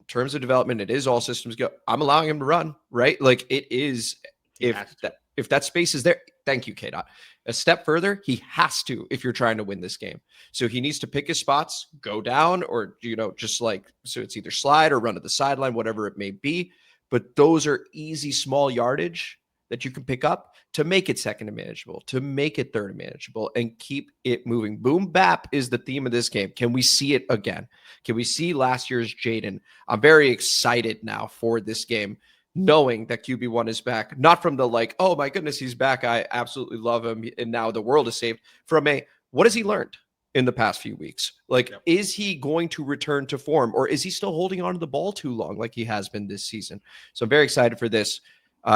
terms of development, it is all systems go. I'm allowing him to run, right? Like it is, if that space is there. Thank you, KDot. A step further, he has to if you're trying to win this game. So he needs to pick his spots, go down, or just like, so it's either slide or run to the sideline, whatever it may be. But those are easy, small yardage that you can pick up to make it second and manageable, to make it third and manageable, and keep it moving. Boom bap is the theme of this game. Can we see it again? Can we see last year's Jayden? I'm very excited now for this game, knowing that QB1 is back. Not from the like, oh my goodness, he's back, I absolutely love him, and now the world is saved. From a, what has he learned in the past few weeks? Like, is he going to return to form, or is he still holding on to the ball too long like he has been this season? So I'm very excited for this.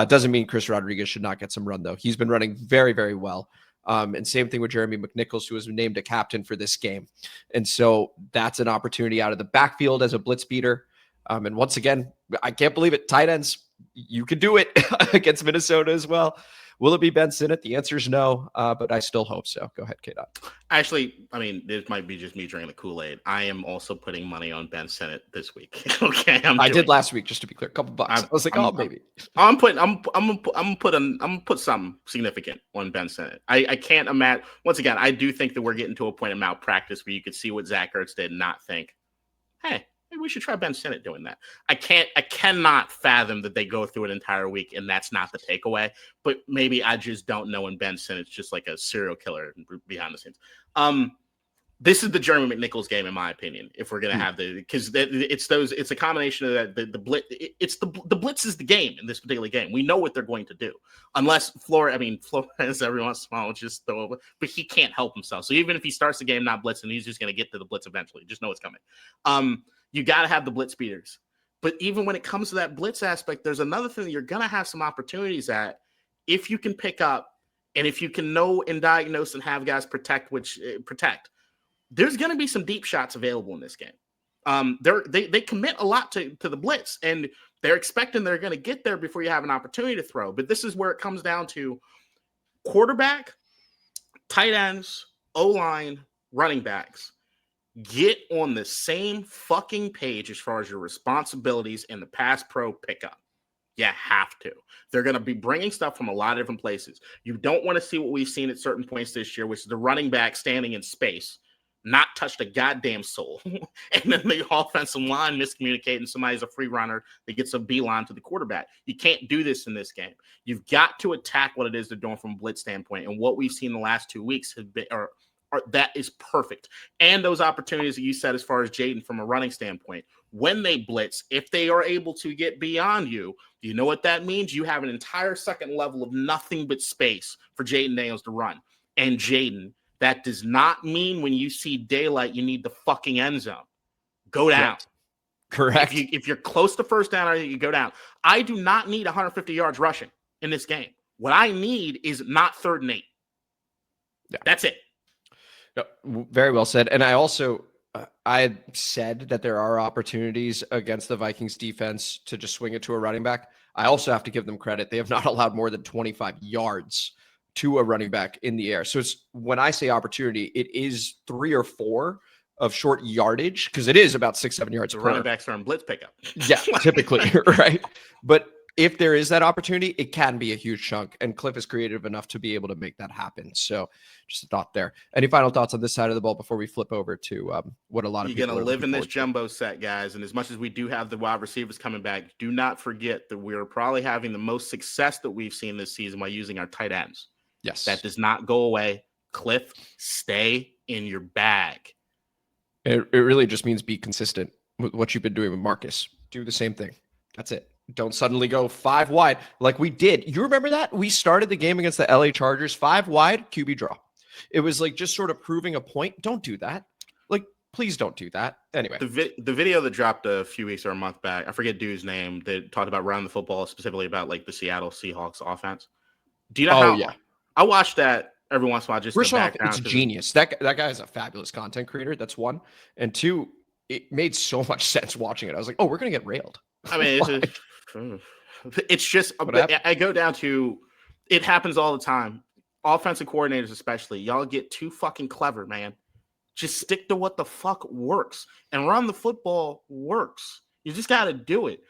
Doesn't mean Chris Rodriguez should not get some run, though. He's been running very, very well. And same thing with Jeremy McNichols, who was named a captain for this game. And so that's an opportunity out of the backfield as a blitz beater. And once again, I can't believe it. Tight ends, you can do it against Minnesota as well. Will it be Ben Sinnott? The answer is no, but I still hope so. Go ahead, KDot. Actually, I mean, this might be just me drinking the Kool-Aid. I am also putting money on Ben Sinnott this week. Okay, I did last week, just to be clear, a couple bucks. I was like, maybe. I'm gonna put something significant on Ben Sinnott. I can't imagine. Once again, I do think that we're getting to a point of malpractice where you could see what Zach Ertz did and not think, hey, maybe we should try Ben Sinnott doing that. I cannot fathom that they go through an entire week and that's not the takeaway. But maybe I just don't know. And Ben Sinnott's just like a serial killer behind the scenes. This is the Jeremy McNichols game, in my opinion. If we're gonna have because it's a combination of the blitz. It's the blitz is the game in this particular game. We know what they're going to do, unless Flores every once in a while just throw over, but he can't help himself. So even if he starts the game not blitzing, he's just gonna get to the blitz eventually. Just know it's coming. You got to have the blitz beaters. But even when it comes to that blitz aspect, there's another thing that you're going to have some opportunities if you can pick up and if you can know and diagnose and have guys protect, there's going to be some deep shots available in this game. They commit a lot to the blitz, and they're expecting they're going to get there before you have an opportunity to throw. But this is where it comes down to quarterback, tight ends, O-line, running backs. Get on the same fucking page as far as your responsibilities in the pass pro pickup. You have to. They're going to be bringing stuff from a lot of different places. You don't want to see what we've seen at certain points this year, which is the running back standing in space, not touched a goddamn soul. And then the offensive line miscommunicating. Somebody's a free runner that gets a beeline to the quarterback. You can't do this in this game. You've got to attack what it is they're doing from a blitz standpoint. And what we've seen the last 2 weeks have been that is perfect. And those opportunities that you said as far as Jayden from a running standpoint, when they blitz, if they are able to get beyond you, you know what that means? You have an entire second level of nothing but space for Jayden Daniels to run. And Jayden, that does not mean when you see daylight, you need the fucking end zone. Go down. Correct. If you're close to first down, you go down. I do not need 150 yards rushing in this game. What I need is not 3rd and 8. Yeah. That's it. No, very well said. And I also, I said that there are opportunities against the Vikings defense to just swing it to a running back. I also have to give them credit. They have not allowed more than 25 yards to a running back in the air. So it's when I say opportunity, it is 3 or 4 of short yardage, because it is about 6-7 yards The per running backs are on blitz pickup. Yeah, typically, right? But if there is that opportunity, it can be a huge chunk, and Cliff is creative enough to be able to make that happen. So just a thought there. Any final thoughts on this side of the ball before we flip over to what a lot of You're people going are to live looking in this forward to? jumbo set, guys. And as much as we do have the wide receivers coming back, do not forget that we're probably having the most success that we've seen this season by using our tight ends. Yes. That does not go away. Cliff, stay in your bag. It really just means be consistent with what you've been doing with Marcus. Do the same thing. That's it. Don't suddenly go 5 wide like we did. You remember that? We started the game against the LA Chargers 5 wide, QB draw. It was like just sort of proving a point. Don't do that. Like, please don't do that. Anyway. The video that dropped a few weeks or a month back, I forget dude's name, that talked about running the football, specifically about like the Seattle Seahawks offense. Do you know how? Yeah. I watch that every once in a while just First in the off, background. it's genius. That guy is a fabulous content creator. That's one. And two, it made so much sense watching it. I was like, oh, we're going to get railed. I mean, it's just, I go down to, it happens all the time. Offensive coordinators especially, y'all get too fucking clever, man. Just stick to what the fuck works. And run the football works. You just got to do it.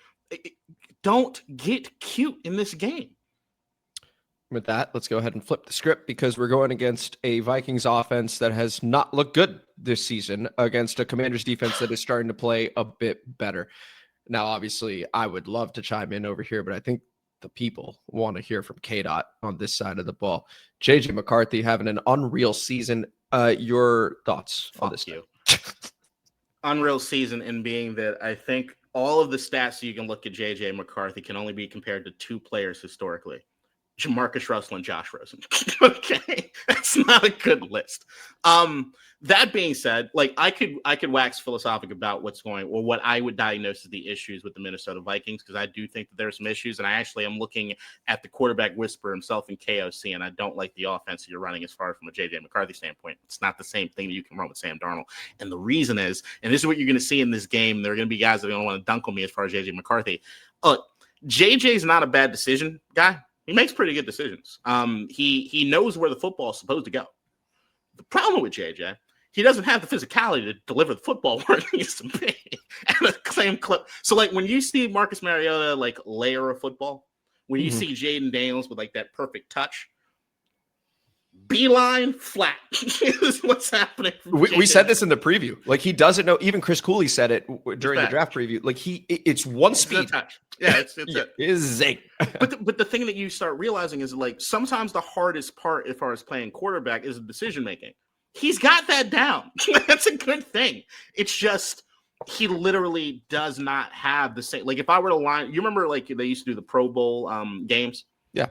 Don't get cute in this game. With that, let's go ahead and flip the script because we're going against a Vikings offense that has not looked good this season against a Commanders defense that is starting to play a bit better. Now, obviously, I would love to chime in over here, but I think the people want to hear from KDot on this side of the ball. JJ McCarthy having an unreal season. Your thoughts on this? You. Unreal season in being that I think all of the stats you can look at JJ McCarthy can only be compared to 2 players historically. Jamarcus Russell and Josh Rosen. Okay, that's not a good list. That being said, like I could wax philosophic about what's going, or what I would diagnose as the issues with the Minnesota Vikings, because I do think that there's some issues, and I actually am looking at the quarterback whisperer himself in KOC, and I don't like the offense that you're running as far from a JJ McCarthy standpoint. It's not the same thing that you can run with Sam Darnold, and the reason is, and this is what you're going to see in this game, there are going to be guys that are going to want to dunk on me as far as JJ McCarthy. Look, JJ's not a bad decision guy. He makes pretty good decisions. He knows where the football is supposed to go. The problem with JJ, he doesn't have the physicality to deliver the football where it needs to be at the same clip. So, like, when you see Marcus Mariota, like, layer a football, when you see Jayden Daniels with, like, that perfect touch, beeline flat is what's happening. We said this in the preview. Like, he doesn't know. Even Chris Cooley said it during the draft preview. Like, it's one speed. Touch. Yeah, it's is zing. But the thing that you start realizing is, like, sometimes the hardest part as far as playing quarterback is decision making. He's got that down. That's a good thing. It's just he literally does not have the same. Like, if I were to line, you remember, like, they used to do the Pro Bowl games. Yeah.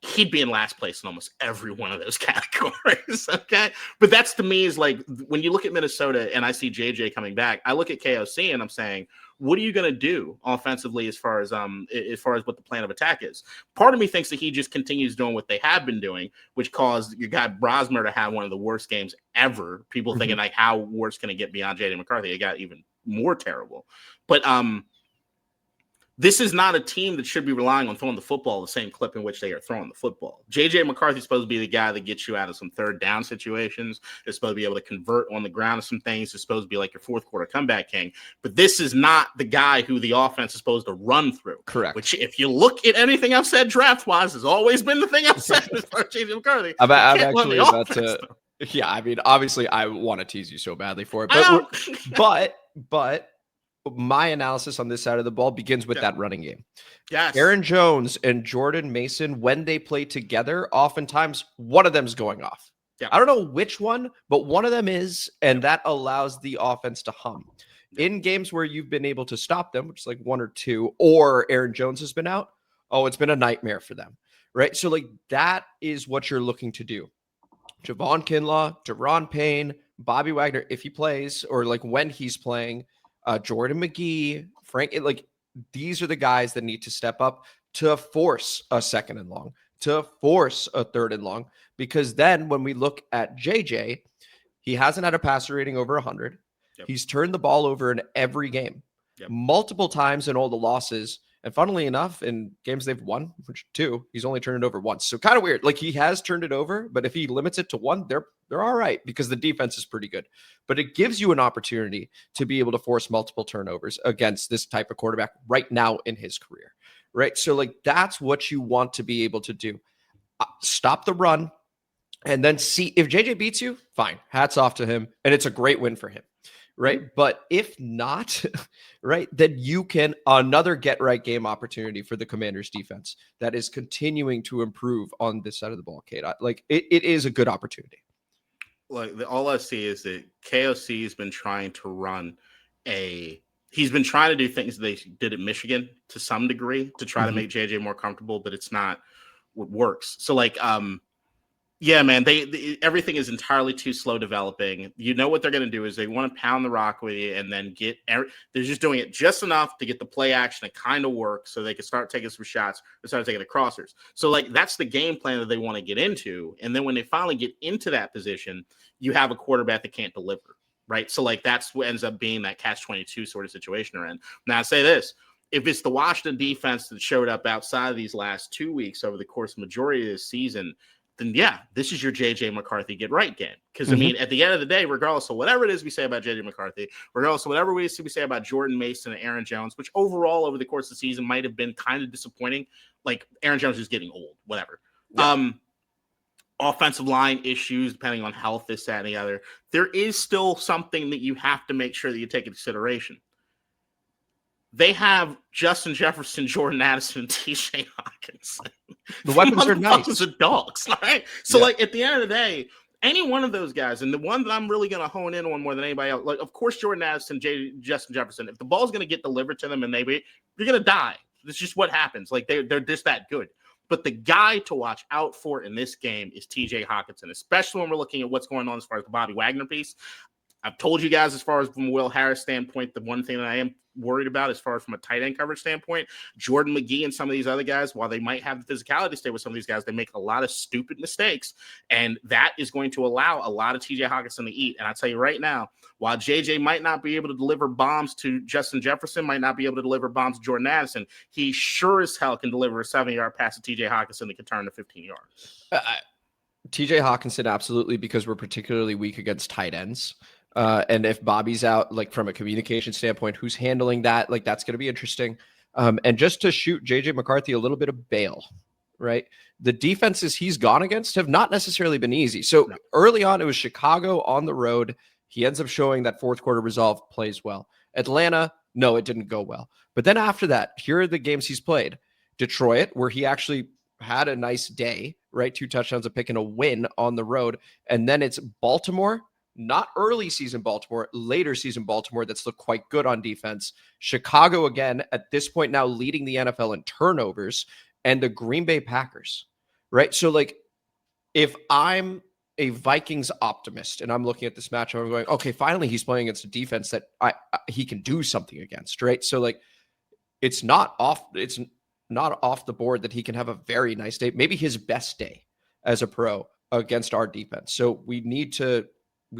He'd be in last place in almost every one of those categories. Okay. But that's, to me, is like, when you look at Minnesota and I see JJ coming back, I look at KOC and I'm saying, what are you going to do offensively as far as what the plan of attack is? Part of me thinks that he just continues doing what they have been doing, which caused your guy Brosmer to have one of the worst games ever. People thinking, like, how worse can it get beyond JJ McCarthy? It got even more terrible. But this is not a team that should be relying on throwing the football the same clip in which they are throwing the football. JJ McCarthy is supposed to be the guy that gets you out of some third down situations. They're supposed to be able to convert on the ground of some things. They're supposed to be like your fourth quarter comeback king. But this is not the guy who the offense is supposed to run through. Correct. Which, if you look at anything I've said draft-wise, has always been the thing I've said as far as JJ McCarthy. I'm actually about to. Yeah, I mean, obviously, I want to tease you so badly for it, but my analysis on this side of the ball begins with that running game. Yes. Aaron Jones and Jordan Mason, when they play together, oftentimes one of them's going off. Yeah. I don't know which one, but one of them is, and that allows the offense to hum. In games where you've been able to stop them, which is like 1 or 2, or Aaron Jones has been out, it's been a nightmare for them, right? So, like, that is what you're looking to do. Javon Kinlaw, Deron Payne, Bobby Wagner, if he plays, or like when he's playing, Jordan McGee, Frank, like, these are the guys that need to step up to force a second and long, to force a third and long, because then when we look at JJ, he hasn't had a passer rating over 100. Yep. He's turned the ball over in every game, multiple times in all the losses. And funnily enough, in games they've won, which 2, he's only turned it over once. So kind of weird. Like he has turned it over, but if he limits it to 1, they're all right because the defense is pretty good. But it gives you an opportunity to be able to force multiple turnovers against this type of quarterback right now in his career, right? So like that's what you want to be able to do. Stop the run and then see if JJ beats you, fine. Hats off to him. And it's a great win for him. Right. But if not, right, then you can another get right game opportunity for the Commanders defense that is continuing to improve on this side of the ball, KDot. Like it is a good opportunity. Like all I see is that KOC has been trying to he's been trying to do things they did at Michigan to some degree to try to make JJ more comfortable, but it's not what works. So like, yeah, man, everything is entirely too slow developing. You know what they're going to do is they want to pound the rock with you and then they're just doing it just enough to get the play action to kind of work so they can start taking some shots and start taking the crossers. So like that's the game plan that they want to get into. And then when they finally get into that position, you have a quarterback that can't deliver, right? So like that's what ends up being that catch-22 sort of situation they're in. Now I say this, if it's the Washington defense that showed up outside of these last 2 weeks over the course of the majority of this season, then yeah, this is your JJ McCarthy get right game. Because I mean, at the end of the day, regardless of whatever it is we say about JJ McCarthy, regardless of whatever we say about Jordan Mason and Aaron Jones, which overall over the course of the season might have been kind of disappointing. Like Aaron Jones is getting old, whatever. Yeah. Offensive line issues, depending on health, this, that, and the other. There is still something that you have to make sure that you take into consideration. They have Justin Jefferson, Jordan Addison, and TJ Hawkinson. The weapons are nice. Are dogs, right? So, like, at the end of the day, any one of those guys, and the one that I'm really going to hone in on more than anybody else, like, of course, Jordan Addison, Justin Jefferson, if the ball's going to get delivered to them and you're going to die. It's just what happens. Like, they're just that good. But the guy to watch out for in this game is TJ Hawkinson, especially when we're looking at what's going on as far as the Bobby Wagner piece. I've told you guys, as far as from Will Harris standpoint, the one thing that I am worried about as far as from a tight end coverage standpoint, Jordan McGee and some of these other guys, while they might have the physicality to stay with some of these guys, they make a lot of stupid mistakes. And that is going to allow a lot of TJ Hawkinson to eat. And I tell you right now, while JJ might not be able to deliver bombs to Justin Jefferson, might not be able to deliver bombs to Jordan Addison, he sure as hell can deliver a 7-yard pass to TJ Hawkinson that can turn to 15 yards. TJ Hawkinson, absolutely, because we're particularly weak against tight ends. And if Bobby's out, like from a communication standpoint, who's handling that? Like that's going to be interesting. And just to shoot JJ McCarthy a little bit of bail, right? The defenses he's gone against have not necessarily been easy. So early on, it was Chicago on the road. He ends up showing that fourth quarter resolve, plays well. Atlanta, no, it didn't go well. But then after that, here are the games he's played. Detroit, where he actually had a nice day, right? 2 touchdowns, a pick, and a win on the road. And then it's Baltimore. Not early season Baltimore, later season Baltimore that's looked quite good on defense. Chicago, again, at this point now leading the NFL in turnovers, and the Green Bay Packers, right? So, like, if I'm a Vikings optimist and I'm looking at this matchup, I'm going, okay, finally he's playing against a defense that he can do something against, right? So, like, it's not off the board that he can have a very nice day, maybe his best day as a pro against our defense. So we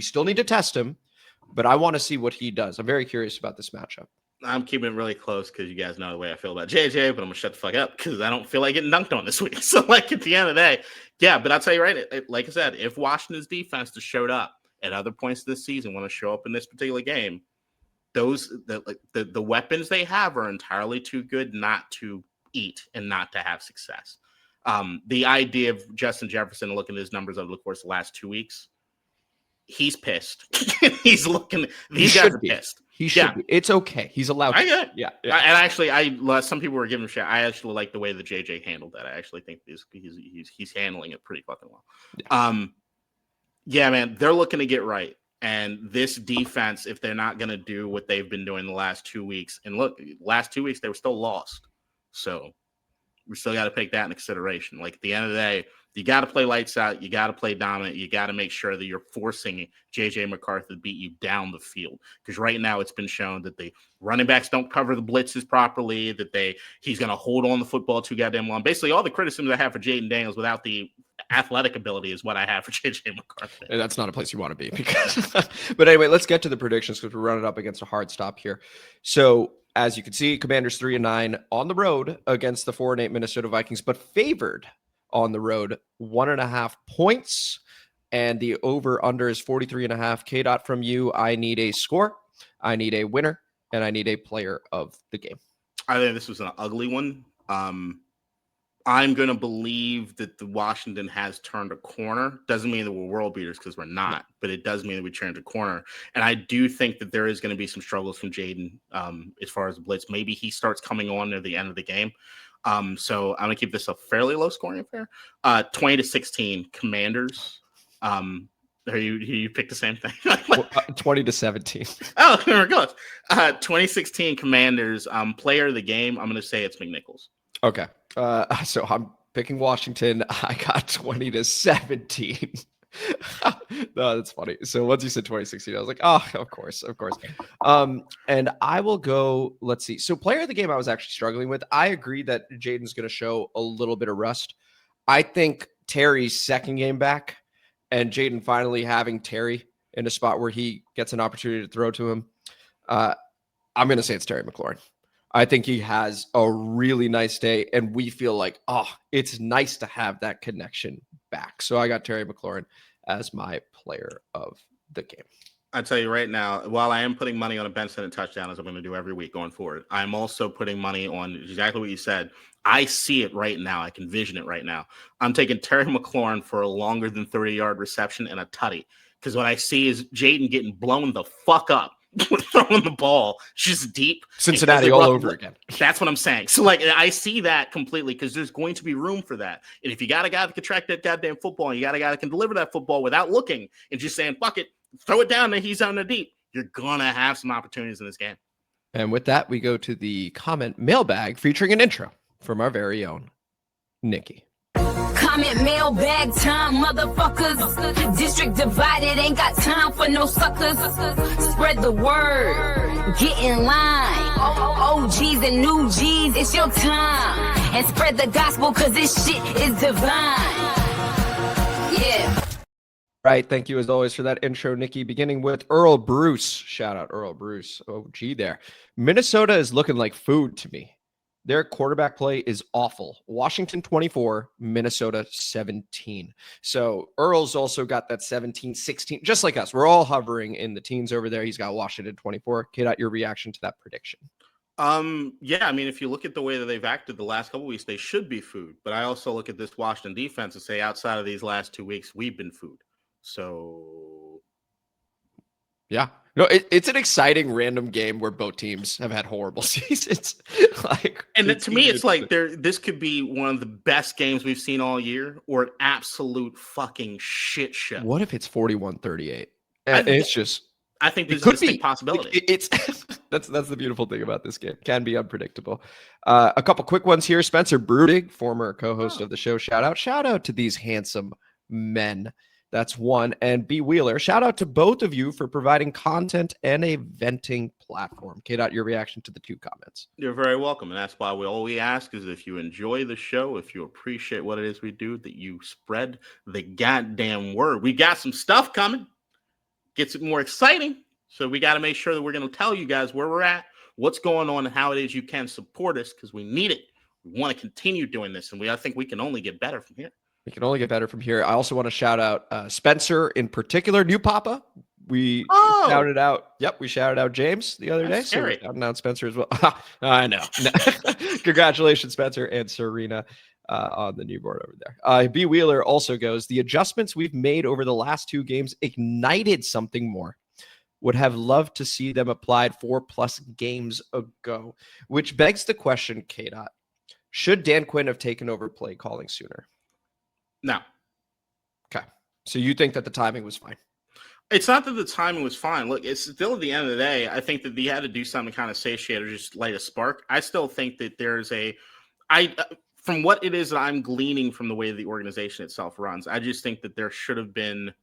still need to test him, but I want to see what he does. I'm very curious about this matchup. I'm keeping it really close because you guys know the way I feel about JJ, but I'm going to shut the fuck up because I don't feel like getting dunked on this week. So, like, at the end of the day, yeah, but I'll tell you right, like I said, if Washington's defense just showed up at other points this season, want to show up in this particular game, the weapons they have are entirely too good not to eat and not to have success. The idea of Justin Jefferson looking at his numbers over the course of the last 2 weeks, he's pissed. He's looking. These guys are pissed. He should be. It's okay. He's allowed to. I get it. Yeah. And actually, some people were giving him shit. I actually like the way that JJ handled that. I actually think he's handling it pretty fucking well. Yeah. Yeah, man, they're looking to get right. And this defense, if they're not going to do what they've been doing the last 2 weeks, and look, last 2 weeks they were still lost. So we still got to take that into consideration. Like at the end of the day, you got to play lights out. You got to play dominant. You got to make sure that you're forcing JJ McCarthy to beat you down the field. Because right now it's been shown that the running backs don't cover the blitzes properly, that he's going to hold on the football too goddamn long. Basically, all the criticisms I have for Jayden Daniels without the athletic ability is what I have for JJ McCarthy. And that's not a place you want to be. Because but anyway, let's get to the predictions because we're running up against a hard stop here. So as you can see, Commanders 3-9 on the road against the 4-8 Minnesota Vikings, but favored on the road 1.5 points. And the over-under is 43.5. KDot from you. I need a score, I need a winner, and I need a player of the game. I think this was an ugly one. I'm going to believe that the Washington has turned a corner. Doesn't mean that we're world beaters because we're not, but it does mean that we turned a corner. And I do think that there is going to be some struggles from Jayden as far as the blitz. Maybe he starts coming on near the end of the game. So I'm going to keep this a fairly low scoring affair. 20-16 Commanders. You picked the same thing. 20-17. Oh, there it goes. 2016 Commanders. Player of the game. I'm going to say it's McNichols. Okay. So I'm picking Washington. I got 20-17. No, that's funny. So once you said 2016, I was like, oh, of course. And I will go, let's see. So player of the game, I was actually struggling with. I agree that Jayden's going to show a little bit of rust. I think Terry's second game back and Jayden finally having Terry in a spot where he gets an opportunity to throw to him. I'm going to say it's Terry McLaurin. I think he has a really nice day, and we feel like, oh, it's nice to have that connection back. So I got Terry McLaurin as my player of the game. I tell you right now, while I am putting money on a Ben Simmons touchdown, as I'm going to do every week going forward, I'm also putting money on exactly what you said. I see it right now. I can vision it right now. I'm taking Terry McLaurin for a longer than 30-yard reception and a tutty, because what I see is Jayden getting blown the fuck up. Throwing the ball just deep. Cincinnati all over again. That's what I'm saying. So, like, I see that completely because there's going to be room for that. And if you got a guy that can track that goddamn football and you got a guy that can deliver that football without looking and just saying, fuck it, throw it down and he's on the deep, you're going to have some opportunities in this game. And with that, we go to the comment mailbag featuring an intro from our very own Nikki. Comment mailbag time, motherfuckers. District divided, ain't got time for no suckers. Spread the word, get in line. OGs and new G's, it's your time. And spread the gospel, cause this shit is divine. Yeah. Right, thank you as always for that intro, Nikki. Beginning with Earl Bruce. Shout out Earl Bruce. OG there. Minnesota is looking like food to me. Their quarterback play is awful. Washington 24, Minnesota 17. So Earl's also got that 17, 16, just like us. We're all hovering in the teens over there. He's got Washington 24. KDot, your reaction to that prediction? Yeah, I mean, if you look at the way that they've acted the last couple of weeks, they should be food. But I also look at this Washington defense and say, outside of these last 2 weeks, we've been food. So, yeah. No, it's an exciting random game where both teams have had horrible seasons. To me, it's like this could be one of the best games we've seen all year, or an absolute fucking shit show. What if it's 41-38? It's just, I think there's a distinct possibility. It's that's the beautiful thing about this game. Can be unpredictable. A couple quick ones here. Spencer Brudig, former co-host of the show. Shout out to these handsome men. That's one. And B. Wheeler, shout out to both of you for providing content and a venting platform. KDot, your reaction to the two comments. You're very welcome. And that's why all we ask is if you enjoy the show, if you appreciate what it is we do, that you spread the goddamn word. We got some stuff coming. Gets it more exciting. So we got to make sure that we're going to tell you guys where we're at, what's going on, and how it is you can support us, because we need it. We want to continue doing this, and I think we can only get better from here. We can only get better from here. I also want to shout out Spencer in particular, new Papa. We shouted out. Yep, we shouted out James the other day. So we shouted out Spencer as well. I know. Congratulations, Spencer and Serena on the newborn over there. B. Wheeler also goes, the adjustments we've made over the last two games ignited something more. Would have loved to see them applied 4+ games ago, which begs the question, KDot, should Dan Quinn have taken over play calling sooner? No. Okay. So you think that the timing was fine? It's not that the timing was fine. Look, it's still at the end of the day, I think that he had to do something kind of satiate or just light a spark. I still think that there's from what it is that I'm gleaning from the way the organization itself runs, I just think that there should have been,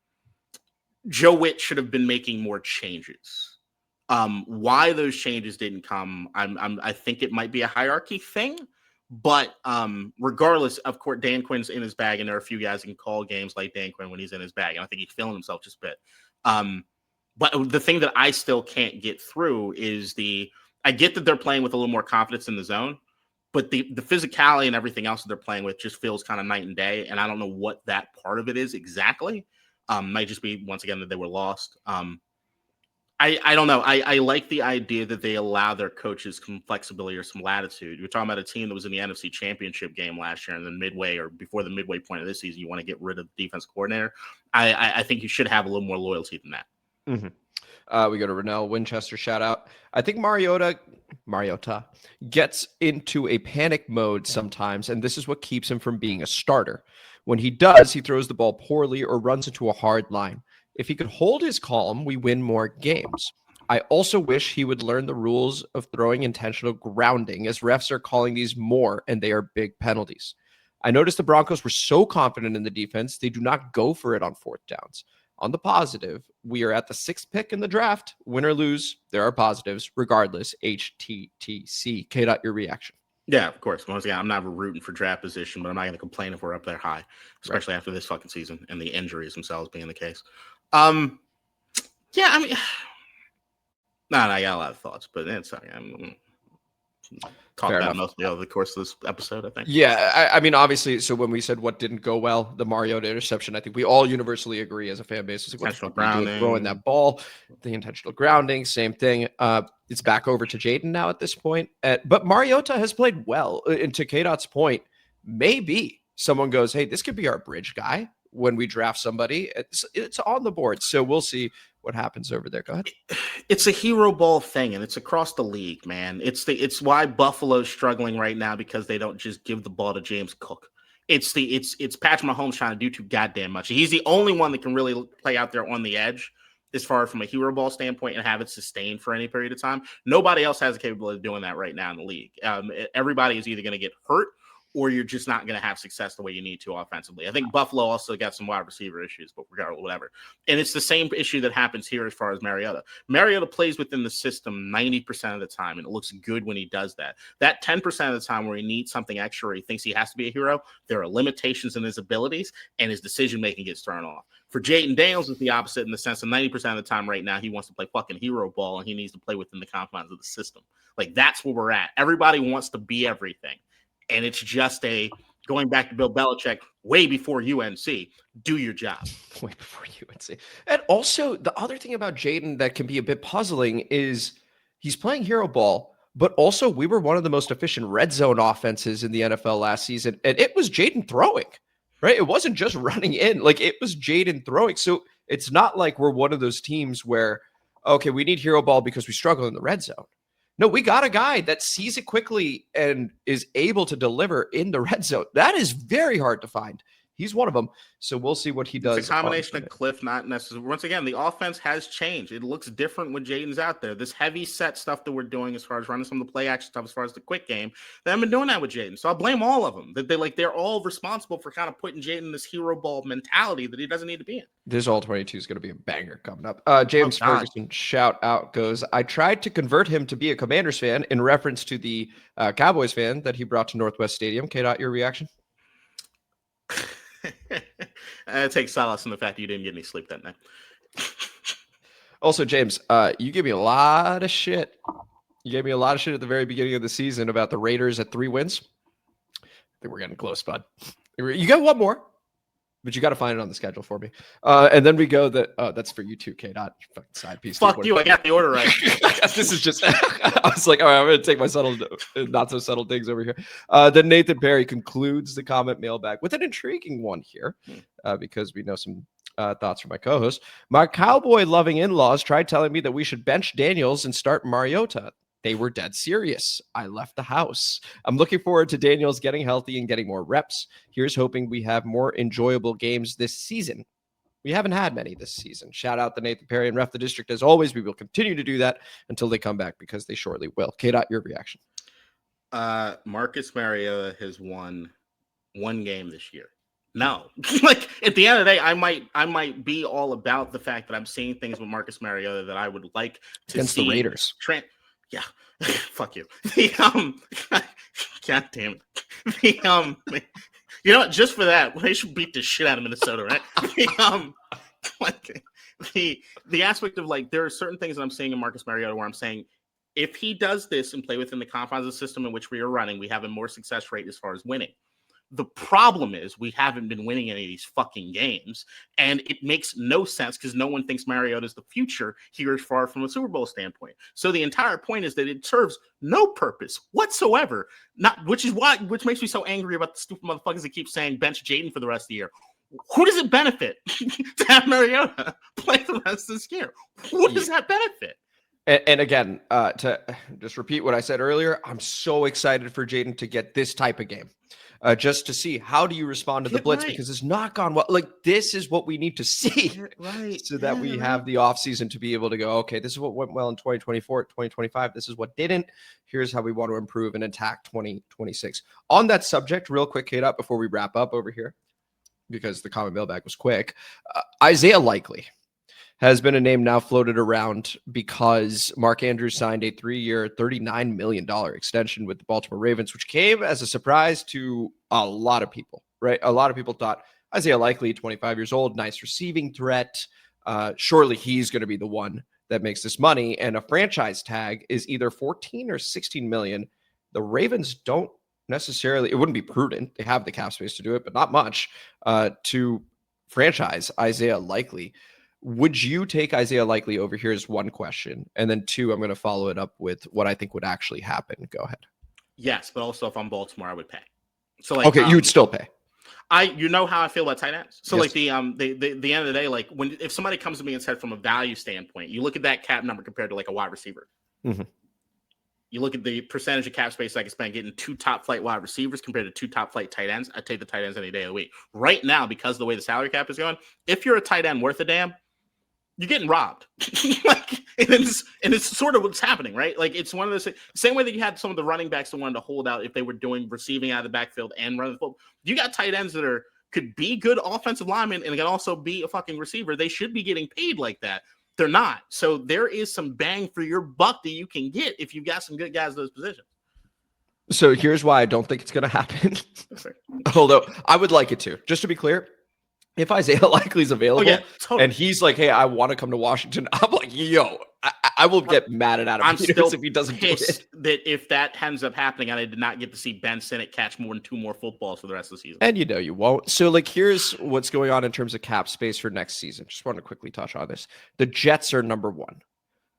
Joe Witt should have been making more changes. Why those changes didn't come, I think it might be a hierarchy thing. But regardless, of course, Dan Quinn's in his bag, and there are a few guys who can call games like Dan Quinn when he's in his bag. And I think he's feeling himself just a bit. But the thing that I still can't get through is I get that they're playing with a little more confidence in the zone, but the physicality and everything else that they're playing with just feels kind of night and day. And I don't know what that part of it is exactly. Might just be, once again, that they were lost. I don't know. I like the idea that they allow their coaches some flexibility or some latitude. You're talking about a team that was in the NFC Championship game last year, and then midway or before the midway point of this season, you want to get rid of the defense coordinator. I think you should have a little more loyalty than that. Mm-hmm. We go to Rennell Winchester, shout out. I think Mariota gets into a panic mode sometimes, and this is what keeps him from being a starter. When he does, he throws the ball poorly or runs into a hard line. If he could hold his calm, we win more games. I also wish he would learn the rules of throwing intentional grounding, as refs are calling these more, and they are big penalties. I noticed the Broncos were so confident in the defense, they do not go for it on fourth downs. On the positive, we are at the 6th pick in the draft. Win or lose, there are positives. Regardless, HTTC. KDot, your reaction. Yeah, of course. Once again, I'm not rooting for draft position, but I'm not going to complain if we're up there high, especially after this fucking season and the injuries themselves being the case. Yeah, I mean, I got a lot of thoughts, but it's I'm talk about mostly over the course of this episode, I think. Yeah, I mean, obviously, so when we said what didn't go well, the Mariota interception, I think we all universally agree as a fan base. Like, intentional grounding, throwing that ball, the intentional grounding, same thing. It's back over to Jayden now at this point. But Mariota has played well. And to KDot's point, maybe someone goes, hey, this could be our bridge guy when we draft somebody. It's on the board. So we'll see what happens over there. Go ahead. It's a hero ball thing, and it's across the league, man. It's why Buffalo's struggling right now, because they don't just give the ball to James Cook. It's Patrick Mahomes trying to do too goddamn much. He's the only one that can really play out there on the edge as far from a hero ball standpoint and have it sustained for any period of time. Nobody else has the capability of doing that right now in the league. Everybody is either going to get hurt or you're just not going to have success the way you need to offensively. I think Buffalo also got some wide receiver issues, but regardless, whatever. And it's the same issue that happens here as far as Mariota. Mariota plays within the system 90% of the time, and it looks good when he does that. That 10% of the time where he needs something extra or he thinks he has to be a hero, there are limitations in his abilities, and his decision-making gets thrown off. For Jayden Daniels, it's the opposite in the sense that 90% of the time right now, he wants to play fucking hero ball, and he needs to play within the confines of the system. Like, that's where we're at. Everybody wants to be everything. And it's just going back to Bill Belichick way before UNC, do your job. Way before UNC. And also, the other thing about Jayden that can be a bit puzzling is he's playing hero ball, but also we were one of the most efficient red zone offenses in the NFL last season. And it was Jayden throwing, right? It wasn't just running in. Like, it was Jayden throwing. So it's not like we're one of those teams where, okay, we need hero ball because we struggle in the red zone. No, we got a guy that sees it quickly and is able to deliver in the red zone. That is very hard to find. He's one of them. So we'll see what he does. It's a combination of Cliff, not necessarily. Once again, the offense has changed. It looks different when Jayden's out there. This heavy set stuff that we're doing as far as running some of the play action stuff, as far as the quick game, they haven't been doing that with Jayden. So I blame all of them. That they're all responsible for kind of putting Jayden in this hero ball mentality that he doesn't need to be in. This All 22 is going to be a banger coming up. James Ferguson, shout out, goes, I tried to convert him to be a Commanders fan in reference to the Cowboys fan that he brought to Northwest Stadium. KDot, your reaction? I take solace in the fact that you didn't get any sleep that night. Also, James, you gave me a lot of shit. You gave me a lot of shit at the very beginning of the season about the Raiders at 3 wins. I think we're getting close, bud. You got one more, but you got to find it on the schedule for me. And then we go that's for you too, KDot. Fucking side piece. Fuck you. I got the order right. This is just, I was like, all right, I'm going to take my not so subtle things over here. Then Nathan Perry concludes the comment mailbag with an intriguing one here because we know some thoughts from my co-host. My cowboy loving in-laws tried telling me that we should bench Daniels and start Mariota. They were dead serious. I left the house. I'm looking forward to Daniels getting healthy and getting more reps. Here's hoping we have more enjoyable games this season. We haven't had many this season. Shout out to Nathan Perry and Ref the District. As always, we will continue to do that until they come back because they shortly will. KDot, your reaction. Marcus Mariota has won one game this year. No, like at the end of the day, I might be all about the fact that I'm seeing things with Marcus Mariota that I would like to against see. The Raiders. Yeah, fuck you. God damn it. You know what? Just for that, they should beat the shit out of Minnesota, right? The aspect of like there are certain things that I'm seeing in Marcus Mariota where I'm saying If he does this and play within the confines of the system in which we are running, we have a more success rate as far as winning. The problem is we haven't been winning any of these fucking games, and it makes no sense because no one thinks Mariota's the future here as far from a Super Bowl standpoint. So the entire point is that it serves no purpose whatsoever. Which makes me so angry about the stupid motherfuckers that keep saying bench Jayden for the rest of the year. Who does it benefit to have Mariota play the rest of this year? Who does that benefit? And again, to just repeat what I said earlier, I'm so excited for Jayden to get this type of game. Just to see how do you respond to the blitz, because it's not gone well. Like, this is what we need to see, so that we have the offseason to be able to go, okay, this is what went well in 2024, 2025. This is what didn't. Here's how we want to improve and attack 2026. On that subject, real quick, KDot, before we wrap up over here, because the common mailbag was quick, Isaiah Likely has been a name now floated around because Mark Andrews signed a 3-year, $39 million extension with the Baltimore Ravens, which came as a surprise to a lot of people, right? A lot of people thought Isaiah Likely, 25 years old, nice receiving threat. Surely he's going to be the one that makes this money. And a franchise tag is either 14 or 16 million. The Ravens don't necessarily, it wouldn't be prudent. They have the cap space to do it, but not much to franchise Isaiah Likely. Would you take Isaiah Likely over here is one question. And then two, I'm going to follow it up with what I think would actually happen. Go ahead. Yes, but also if I'm Baltimore, I would pay. So okay, you would still pay. You know how I feel about tight ends. So yes. like the end of the day, like if somebody comes to me and said from a value standpoint, you look at that cap number compared to like a wide receiver. Mm-hmm. You look at the percentage of cap space I can spend getting 2 top flight wide receivers compared to 2 top flight tight ends. I take the tight ends any day of the week. Right now, because of the way the salary cap is going, if you're a tight end worth a damn, you're getting robbed. and it's sort of what's happening, right? Like, it's one of those same way that you had some of the running backs that wanted to hold out if they were doing receiving out of the backfield and running the football. You got tight ends that could be good offensive linemen and can also be a fucking receiver. They should be getting paid like that. They're not. So there is some bang for your buck that you can get if you've got some good guys in those positions. So here's why I don't think it's going to happen. Although I would like it to. Just to be clear, if Isaiah Likely's available totally. And he's like, hey, I want to come to Washington, I'm like, yo, I will get mad at Adam I'm Peters still if he doesn't do it. That if that ends up happening and I did not get to see Ben Sinnott catch more than 2 more footballs for the rest of the season. And you won't. So like, here's what's going on in terms of cap space for next season. Just want to quickly touch on this. The Jets are number 1.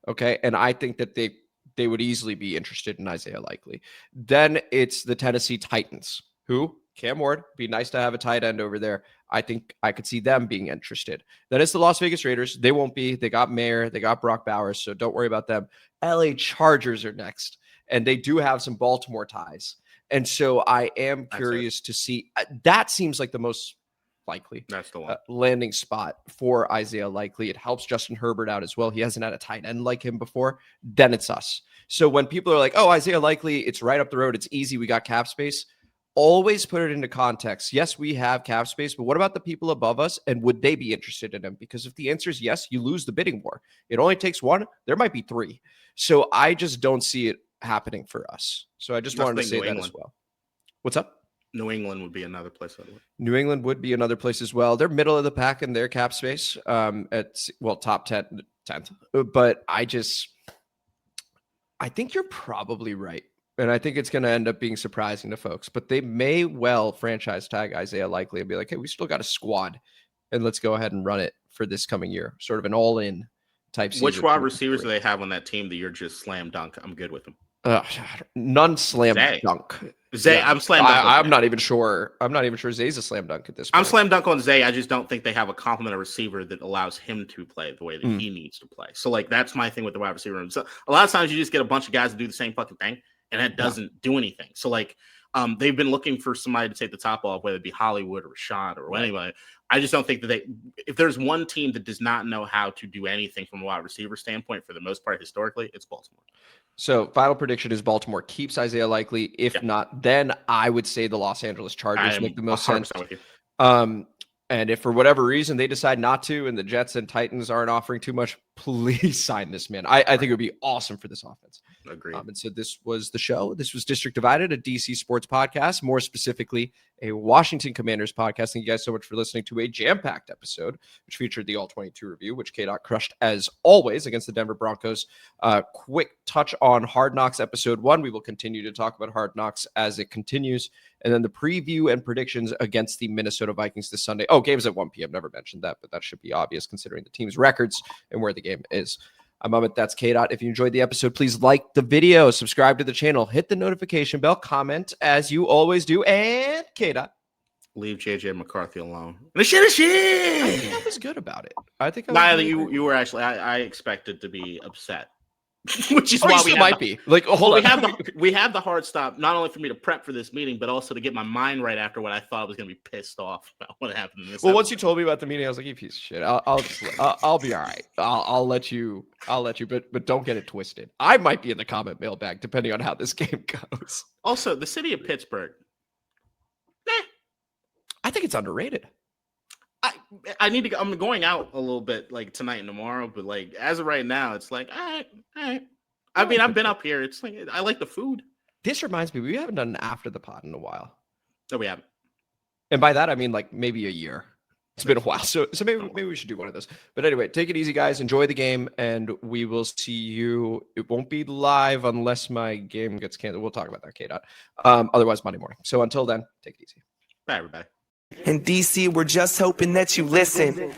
Okay. And I think that they would easily be interested in Isaiah Likely. Then it's the Tennessee Titans, who Cam Ward, be nice to have a tight end over there. I think I could see them being interested. Then it's the Las Vegas Raiders. They won't be. They got Mayer. They got Brock Bowers, so don't worry about them. LA Chargers are next, and they do have some Baltimore ties. And so I am curious to see. That seems like the most likely that's the one landing spot for Isaiah Likely. It helps Justin Herbert out as well. He hasn't had a tight end like him before. Then it's us. So when people are like, oh, Isaiah Likely, it's right up the road. It's easy. We got cap space. Always put it into context. Yes, we have cap space, but what about the people above us? And would they be interested in him? Because if the answer is yes, you lose the bidding war. It only takes 1. There might be 3. So I just don't see it happening for us. So I just wanted to say that as well. What's up? New England would be another place. New England would be another place as well. They're middle of the pack in their cap space at, top 10th. But I think you're probably right. And I think it's going to end up being surprising to folks, but they may well franchise tag Isaiah Likely and be like, hey, we still got a squad and let's go ahead and run it for this coming year. Sort of an all-in type season. Which wide receivers do they have on that team that you're just slam dunk? I'm good with them. None slam dunk. Zay, yeah. I'm slam dunk. I'm not even sure. I'm not even sure Zay's a slam dunk at this point. I'm slam dunk on Zay. I just don't think they have a complementary receiver that allows him to play the way that he needs to play. So like, that's my thing with the wide receiver room. So a lot of times you just get a bunch of guys to do the same fucking thing. And that doesn't do anything. So, like, they've been looking for somebody to take the top off, whether it be Hollywood or Rashad or anybody. I just don't think that if there's one team that does not know how to do anything from a wide receiver standpoint, for the most part, historically, it's Baltimore. So, final prediction is Baltimore keeps Isaiah Likely. If not, then I would say the Los Angeles Chargers make the most sense. With you. And if for whatever reason they decide not to, and the Jets and Titans aren't offering too much, please sign this man. I think it would be awesome for this offense. Agreed. And so this was the show. This was District Divided, a DC sports podcast, more specifically a Washington Commanders podcast. Thank you guys so much for listening to a jam-packed episode, which featured the All-22 review, which KDot crushed as always against the Denver Broncos. Quick touch on Hard Knocks episode 1. We will continue to talk about Hard Knocks as it continues. And then the preview and predictions against the Minnesota Vikings this Sunday. Oh, game's at 1 p.m. Never mentioned that, but that should be obvious considering the team's records and where the game is. I'm Amit. That's KDot. If you enjoyed the episode, please like the video, subscribe to the channel, hit the notification bell, comment as you always do, and KDot. Leave JJ McCarthy alone. The shit is shit. I think I was good about it. I think you were actually. I expected to be upset. Which is why we might be like hold on. We have the hard stop not only for me to prep for this meeting, but also to get my mind right after what I thought I was going to be pissed off about what happened in this. Well, once you told me about the meeting, I was like, "You piece of shit." I'll be all right. I'll let you. But don't get it twisted. I might be in the comment mailbag depending on how this game goes. Also, the city of Pittsburgh. I think it's underrated. I need to go. I'm going out a little bit like tonight and tomorrow, but like as of right now, it's like, all right. I mean, I've been up here. It's like I like the food. This reminds me, we haven't done an after the pod in a while. No, we haven't. And by that I mean like maybe a year. It's been a while, so maybe we should do one of those. But anyway, take it easy, guys. Enjoy the game, and we will see you. It won't be live unless my game gets canceled. We'll talk about that, KDot. Otherwise, Monday morning. So until then, take it easy. Bye, everybody. In DC, we're just hoping that you listen.